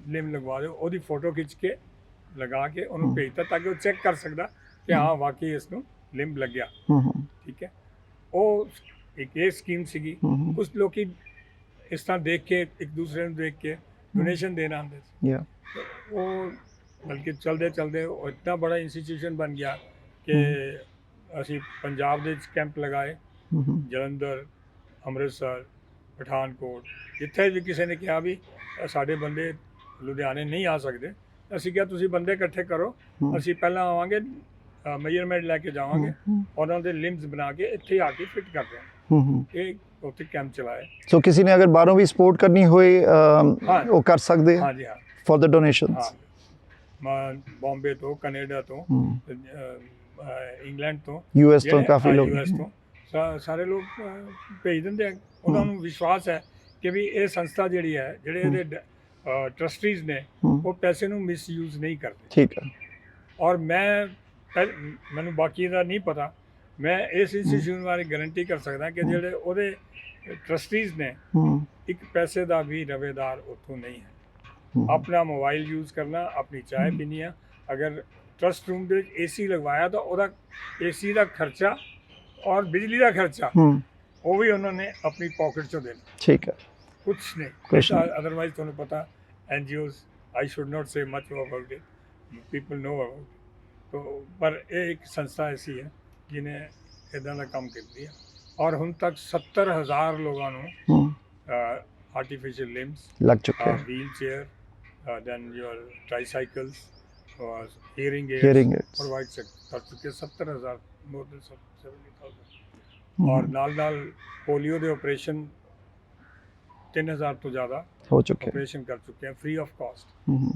ਲਿੰਬ ਲਗਵਾ ਦਿਓ। ਉਹਦੀ ਫੋਟੋ ਖਿੱਚ ਕੇ ਲਗਾ ਕੇ ਉਹਨੂੰ ਭੇਜਤਾ ਤਾਂ ਕਿ ਉਹ ਚੈੱਕ ਕਰ ਸਕਦਾ ਕਿ ਹਾਂ ਵਾਕਈ ਇਸ ਨੂੰ ਲਿੰਬ ਲੱਗਿਆ। ਠੀਕ ਹੈ, ਉਹ ਇੱਕ ਇਹ ਸਕੀਮ ਸੀਗੀ। ਕੁਝ ਲੋਕੀ ਇਸ ਤਰ੍ਹਾਂ ਦੇਖ ਕੇ ਇੱਕ ਦੂਸਰੇ ਨੂੰ ਦੇਖ ਕੇ ਡੋਨੇਸ਼ਨ ਦੇਣਾ ਆਉਂਦੇ ਸੀ। ਉਹ ਬਲਕਿ ਚਲਦੇ ਉਹ ਇਤਨਾ ਬੜਾ ਇੰਸਟੀਟਿਊਸ਼ਨ ਬਣ ਗਿਆ ਕਿ ਅਸੀਂ ਪੰਜਾਬ ਦੇ ਵਿੱਚ ਕੈਂਪ ਲਗਾਏ, ਜਲੰਧਰ, ਅੰਮ੍ਰਿਤਸਰ, ਪਠਾਨਕੋਟ। ਜਿੱਥੇ ਵੀ ਕਿਸੇ ਨੇ ਕਿਹਾ ਵੀ ਸਾਡੇ ਬੰਦੇ ਲੁਧਿਆਣੇ ਨਹੀਂ ਆ ਸਕਦੇ, ਅਸੀਂ ਕਿਹਾ ਤੁਸੀਂ ਬੰਦੇ ਇਕੱਠੇ ਕਰੋ, ਅਸੀਂ ਪਹਿਲਾਂ ਆਵਾਂਗੇ, ਮੇਜਰਮੈਂਟ ਲੈ ਕੇ ਜਾਵਾਂਗੇ, ਉਹਨਾਂ ਦੇ ਲਿੰਬਸ ਬਣਾ ਕੇ ਇੱਥੇ ਆ ਕੇ ਫਿੱਟ ਕਰ ਦਿਆਂਗੇ। ਇਹ ਉੱਥੇ ਕੈਂਪ ਚਲਾਏ। ਸੋ ਕਿਸੇ ਨੇ ਅਗਰ ਬਾਹਰੋਂ ਵੀ ਸਪੋਰਟ ਕਰਨੀ ਹੋਏ ਉਹ ਕਰ ਸਕਦੇ ਹਾਂ ਜੀ, ਹਾਂ, ਫॉर द ਡੋਨੇਸ਼ਨਸ। ਬੰਬੇ ਤੋਂ, ਕੈਨੇਡਾ ਤੋਂ, ਇੰਗਲੈਂਡ ਤੋਂ, US ਤੋਂ ਕਾਫੀ ਲੋਕ, US ਤੋਂ ਸਾਰੇ ਲੋਕ ਭੇਜ ਦਿੰਦੇ ਆ। ਉਹਨਾਂ ਨੂੰ ਵਿਸ਼ਵਾਸ ਹੈ ਕਿ ਵੀ ਇਹ ਸੰਸਥਾ ਜਿਹੜੀ ਹੈ, ਜਿਹੜੇ ਇਹਦੇ ਟਰਸਟੀਜ਼ ਨੇ, ਉਹ ਪੈਸੇ ਨੂੰ ਮਿਸਯੂਜ਼ ਨਹੀਂ ਕਰਦੇ। ਠੀਕ ਹੈ। ਔਰ ਮੈਨੂੰ ਬਾਕੀ ਦਾ ਨਹੀਂ ਪਤਾ, ਮੈਂ ਇਸ ਇੰਸਟੀਟਿਊਸ਼ਨ ਬਾਰੇ ਗਾਰੰਟੀ ਕਰ ਸਕਦਾ ਕਿ ਜਿਹੜੇ ਉਹਦੇ ਟਰਸਟੀਜ਼ ਨੇ, ਇੱਕ ਪੈਸੇ ਦਾ ਵੀ ਰਵੇਦਾਰ ਉੱਥੋਂ ਨਹੀਂ ਹੈ। ਆਪਣਾ ਮੋਬਾਈਲ ਯੂਜ਼ ਕਰਨਾ, ਆਪਣੀ ਚਾਹ ਪੀਣੀ ਆ। ਅਗਰ ਟਰਸਟ ਰੂਮ ਦੇ ਵਿੱਚ AC ਲਗਵਾਇਆ ਤਾਂ ਉਹਦਾ AC ਦਾ ਖਰਚਾ ਔਰ ਬਿਜਲੀ ਦਾ ਖਰਚਾ ਉਹ ਵੀ ਉਹਨਾਂ ਨੇ ਆਪਣੀ ਪਾਕਟ ਚੋਂ ਦੇਣਾ। ਠੀਕ ਹੈ, ਕੁਛ ਨਹੀਂ। ਅਦਰਵਾਈਜ਼ ਤੁਹਾਨੂੰ ਪਤਾ NGOs, I should not say much about it, people know about it। तो पर ਇਹ ਇੱਕ ਸੰਸਥਾ ਐਸੀ ਹੈ ਜਿਹਨੇ ਇੱਦਾਂ ਦਾ ਕੰਮ ਕੀਤੀ ਹੈ ਔਰ ਹੁਣ ਤੱਕ 70,000 ਲੋਕਾਂ ਨੂੰ ਆਰਟੀਫਿਸ਼ੀਅਲ ਲਿੰਬਸ ਲੱਗ ਚੁੱਕੇ ਹਨ। ਵੀਲ ਚੇਅਰ, ਦੈਨ ਯੂਰ ਟ੍ਰਾਈਸਾਈਕਲਸ ਔਰ ਹੀਅਰਿੰਗ aids ਪ੍ਰੋਵਾਈਡ ਕਰ ਚੁੱਕੇ 70,000, ਮੋਰ ਦੈਨ 70,000। ਔਰ ਨਾਲ ਪੋਲੀਓ ਦੇ ਆਪਰੇਸ਼ਨ 3,000 ਤੋਂ ਜ਼ਿਆਦਾ ਹੋ ਚੁੱਕੇ ਆਪਰੇਸ਼ਨ ਕਰ ਚੁੱਕੇ हैं फ्री ऑफ कास्ट,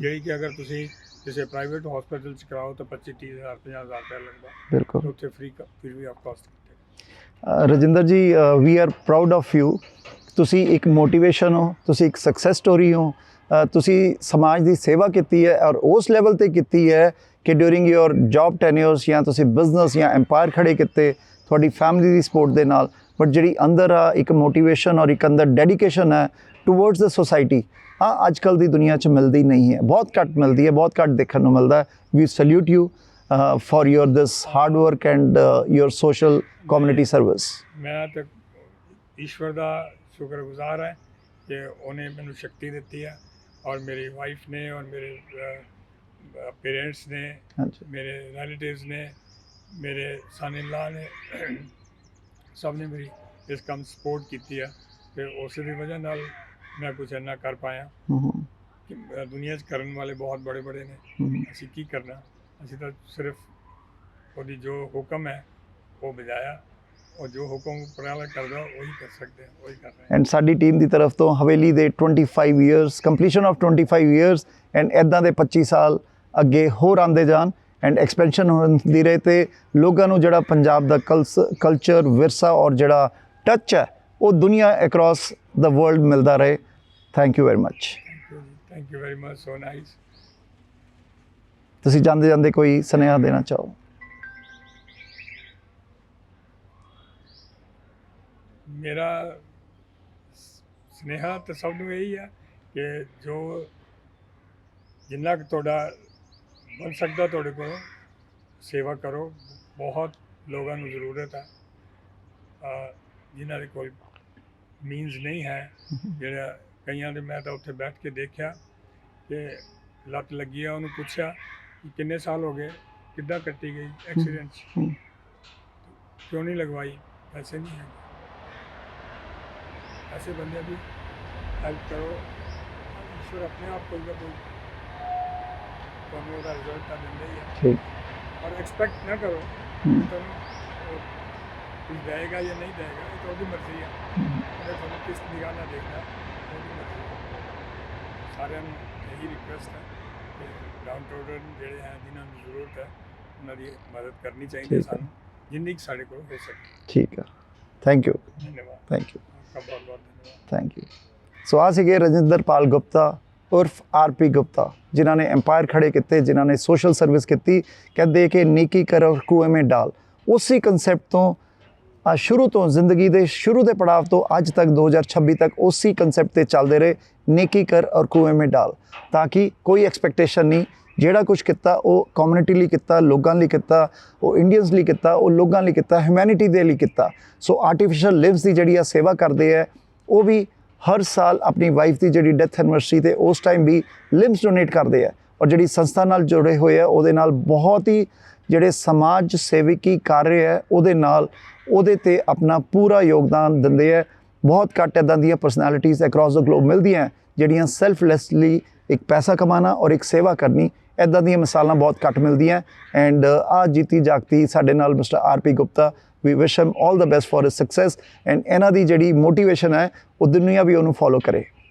ਜਿਹੜੀ ਕਿ ਅਗਰ ਤੁਸੀਂ ਕਿਸੇ ਪ੍ਰਾਈਵੇਟ ਹਸਪੀਟਲ 'ਚ ਕਰਾਓ ਤਾਂ 25-30,000 50,000 ਰੁਪਏ ਲੱਗਦਾ। ਬਿਲਕੁਲ ਉੱਥੇ ਫ੍ਰੀ ਆਫ ਕਾਸਟ। Rajinder ji, we are proud of you. ਤੁਸੀਂ ਇੱਕ ਮੋਟੀਵੇਸ਼ਨ ਹੋ, ਤੁਸੀਂ ਇੱਕ ਸਕਸੈਸ ਸਟੋਰੀ ਹੋ। ਤੁਸੀਂ ਸਮਾਜ ਦੀ ਸੇਵਾ ਕੀਤੀ ਹੈ ਔਰ ਉਸ ਲੈਵਲ ਤੇ ਕੀਤੀ ਹੈ ਕਿ ਡਿਊਰਿੰਗ ਯੋਰ ਜੌਬ ਟੈਨਿਓਰਸ ਜਾਂ ਤੁਸੀਂ ਬਿਜ਼ਨਸ ਜਾਂ ਐਮਪਾਇਰ ਖੜੇ ਕੀਤੇ ਤੁਹਾਡੀ ਫੈਮਿਲੀ ਦੀ ਸਪੋਰਟ ਦੇ ਨਾਲ। ਬਟ ਜਿਹੜੀ ਅੰਦਰ ਆ ਇੱਕ ਮੋਟੀਵੇਸ਼ਨ ਔਰ ਇੱਕ ਅੰਦਰ ਡੈਡੀਕੇਸ਼ਨ ਹੈ ਟੂਵਰਡਸ ਦ ਸੋਸਾਇਟੀ, ਹਾਂ ਅੱਜ ਕੱਲ੍ਹ ਦੀ ਦੁਨੀਆ 'ਚ ਮਿਲਦੀ ਨਹੀਂ ਹੈ, ਬਹੁਤ ਘੱਟ ਮਿਲਦੀ ਹੈ, ਬਹੁਤ ਘੱਟ ਦੇਖਣ ਨੂੰ ਮਿਲਦਾ ਹੈ। We salute you for your this hard work and your social community service. मैं तो ईश्वर का शुक्रगुजार है कि उन्हें मैंने शक्ति दी है और मेरी वाइफ ने और मेरे पेरेंट्स ने, मेरे रिलेटिव्स ने, मेरे सन इन लॉ ने, सब ने मेरी इस काम सपोर्ट की है। तो उस वजह नाल मैं कुछ इन्ना कर पाया कि दुनिया करने वाले बहुत बड़े बड़े ने, असी की करना, ਅਸੀਂ ਤਾਂ ਸਿਰਫ ਉਹਦੀ ਜੋ ਹੁਕਮ ਹੈ ਉਹ ਬਜਾਇਆ, ਔਰ ਜੋ ਹੁਕਮ ਉਪਰਾਲਾ ਕਰਦਾ ਉਹੀ ਕਰ ਸਕਦੇ ਹਾਂ, ਉਹੀ ਕਰ ਰਹੇ ਹਾਂ। ਐਂਡ ਸਾਡੀ ਟੀਮ ਦੀ ਤਰਫ ਤੋਂ ਹਵੇਲੀ ਦੇ 25 years completion of 25 years and ਇੱਦਾਂ ਦੇ 25 ਸਾਲ ਅੱਗੇ ਹੋਰ ਆਉਂਦੇ ਜਾਣ ਐਂਡ ਐਕਸਪੈਂਸ਼ਨ ਹੁੰਦੀ ਰਹੇ ਤੇ ਲੋਕਾਂ ਨੂੰ ਜਿਹੜਾ ਪੰਜਾਬ ਦਾ ਕਲਚਰ ਵਿਰਸਾ ਔਰ ਜਿਹੜਾ ਟੱਚ ਹੈ ਉਹ ਦੁਨੀਆ ਅਕ੍ਰੋਸ ਦ ਵਰਲਡ ਮਿਲਦਾ ਰਹੇ। Thank you very much. Thank you very much, so nice. ਤੁਸੀਂ ਜਾਂਦੇ ਜਾਂਦੇ ਕੋਈ ਸੁਨੇਹਾ ਦੇਣਾ ਚਾਹੋ? ਮੇਰਾ ਸੁਨੇਹਾ ਤਾਂ ਸਭ ਨੂੰ ਇਹੀ ਹੈ ਕਿ ਜੋ ਜਿੰਨਾ ਕੁ ਤੁਹਾਡਾ ਬਣ ਸਕਦਾ ਤੁਹਾਡੇ ਕੋਲੋਂ ਸੇਵਾ ਕਰੋ। ਬਹੁਤ ਲੋਕਾਂ ਨੂੰ ਜ਼ਰੂਰਤ ਹੈ ਜਿਨ੍ਹਾਂ ਦੇ ਕੋਲ ਮੀਨਸ ਨਹੀਂ ਹੈ, ਜਿਹੜਾ ਕਈਆਂ ਦੇ ਮੈਂ ਤਾਂ ਉੱਥੇ ਬੈਠ ਕੇ ਦੇਖਿਆ ਕਿ ਲੱਤ ਲੱਗੀ ਆ, ਉਹਨੂੰ ਪੁੱਛਿਆ ਕਿ ਕਿੰਨੇ ਸਾਲ ਹੋ ਗਏ, ਕਿੱਦਾਂ ਕੱਟੀ ਗਈ ਐਕਸੀਡੈਂਟ 'ਚ, ਕਿਉਂ ਨਹੀਂ ਲਗਵਾਈ, ਪੈਸੇ ਨਹੀਂ ਹੈ। ऐसे बंदे भी हेल्प करो, ईश्वर अपने आप कोई ना कोई तुम्हें रिजल्ट तो मिलता ही है। ठीक। और एक्सपेक्ट ना करो तुम कुछ देगा या नहीं देगा, ये तो भी मर्जी है। अगर तुम्हें किस निगाह ना देखना वो भी मर्जी है। सारे यही रिक्वेस्ट है कि डाउन टोडन जोड़े हैं जिन्होंने जरूरत है उन्होंने मदद करनी चाहिए सानू जिन्नी साढ़े को हो सके। ठीक है, थैंक यू। धन्यवाद। Thank you. बहुत बहुत धन्यवाद। Thank you. ਸੋ ਆ ਸੀਗੇ ਰਜਿੰਦਰਪਾਲ ਗੁਪਤਾ ਉਰਫ ਆਰਪੀ ਗੁਪਤਾ, ਜਿਨ੍ਹਾਂ ਨੇ ਐਮਪਾਇਰ ਖੜੇ ਕੀਤੇ, ਜਿਨ੍ਹਾਂ ਨੇ ਸੋਸ਼ਲ ਸਰਵਿਸ ਕੀਤੀ। ਕਹਿੰਦੇ ਕਿ ਨੇਕੀ ਕਰ ਔਰ ਕੂਏ ਮੇਂ ਡਾਲ। ਉਸੇ ਕਨਸੈਪਟ ਤੋਂ ਸ਼ੁਰੂ ਤੋਂ ਜ਼ਿੰਦਗੀ ਦੇ ਸ਼ੁਰੂ ਦੇ ਪੜਾਵ ਤੋਂ ਅੱਜ ਤੱਕ 2026 ਤੱਕ ਉਸੇ ਕਨਸੈਪਟ ਤੇ ਚੱਲਦੇ ਰਹੇ, ਨੇਕੀ ਕਰ ਔਰ ਕੂਏ ਮੇਂ ਡਾਲ, ਤਾਂ ਕਿ ਕੋਈ ਐਕਸਪੈਕਟੇਸ਼ਨ ਨਹੀਂ। ਜਿਹੜਾ ਕੁਝ ਕੀਤਾ ਉਹ ਕਮਿਊਨਿਟੀ ਲਈ ਕੀਤਾ, ਲੋਕਾਂ ਲਈ ਕੀਤਾ, ਉਹ ਇੰਡੀਅਨਸ ਲਈ ਕੀਤਾ, ਉਹ ਲੋਕਾਂ ਲਈ ਕੀਤਾ, ਹਿਊਮੈਨਿਟੀ ਦੇ ਲਈ ਕੀਤਾ। ਸੋ ਆਰਟੀਫਿਸ਼ੀਅਲ ਲਿਵਸ ਦੀ ਜਿਹੜੀ ਆ ਸੇਵਾ ਕਰਦੇ ਹੈ, ਉਹ ਵੀ ਹਰ ਸਾਲ ਆਪਣੀ ਵਾਈਫ ਦੀ ਜਿਹੜੀ ਡੈਥ ਐਨਵਰਸਰੀ 'ਤੇ ਉਸ ਟਾਈਮ ਵੀ ਲਿੰਬਸ ਡੋਨੇਟ ਕਰਦੇ ਆ। ਔਰ ਜਿਹੜੀ ਸੰਸਥਾ ਨਾਲ ਜੁੜੇ ਹੋਏ ਆ ਉਹਦੇ ਨਾਲ ਬਹੁਤ ਹੀ ਜਿਹੜੇ ਸਮਾਜ ਸੇਵਕੀ ਕਾਰਜ ਹੈ ਉਹਦੇ 'ਤੇ ਆਪਣਾ ਪੂਰਾ ਯੋਗਦਾਨ ਦਿੰਦੇ ਹੈ। ਬਹੁਤ ਘੱਟ ਇੱਦਾਂ ਦੀਆਂ ਪਰਸਨੈਲਿਟੀਜ਼ ਅਕ੍ਰੋਸ ਦ ਗਲੋਬ ਮਿਲਦੀਆਂ ਜਿਹੜੀਆਂ ਸੈਲਫਲੈਸਲੀ ਇੱਕ ਪੈਸਾ ਕਮਾਉਣਾ ਔਰ ਇੱਕ ਸੇਵਾ ਕਰਨੀ, ਇੱਦਾਂ ਦੀਆਂ ਮਿਸਾਲਾਂ ਬਹੁਤ ਘੱਟ ਮਿਲਦੀਆਂ। ਐਂਡ ਆ ਜੀਤੀ ਜਾਗਤੀ ਸਾਡੇ ਨਾਲ Mister RP Gupta, we wish him all the best for his success. And ਇਹਨਾਂ ਦੀ ਜਿਹੜੀ ਮੋਟੀਵੇਸ਼ਨ ਹੈ ਉਹ ਦੁਨੀਆ ਵੀ ਉਹਨੂੰ ਫੋਲੋ ਕਰੇ।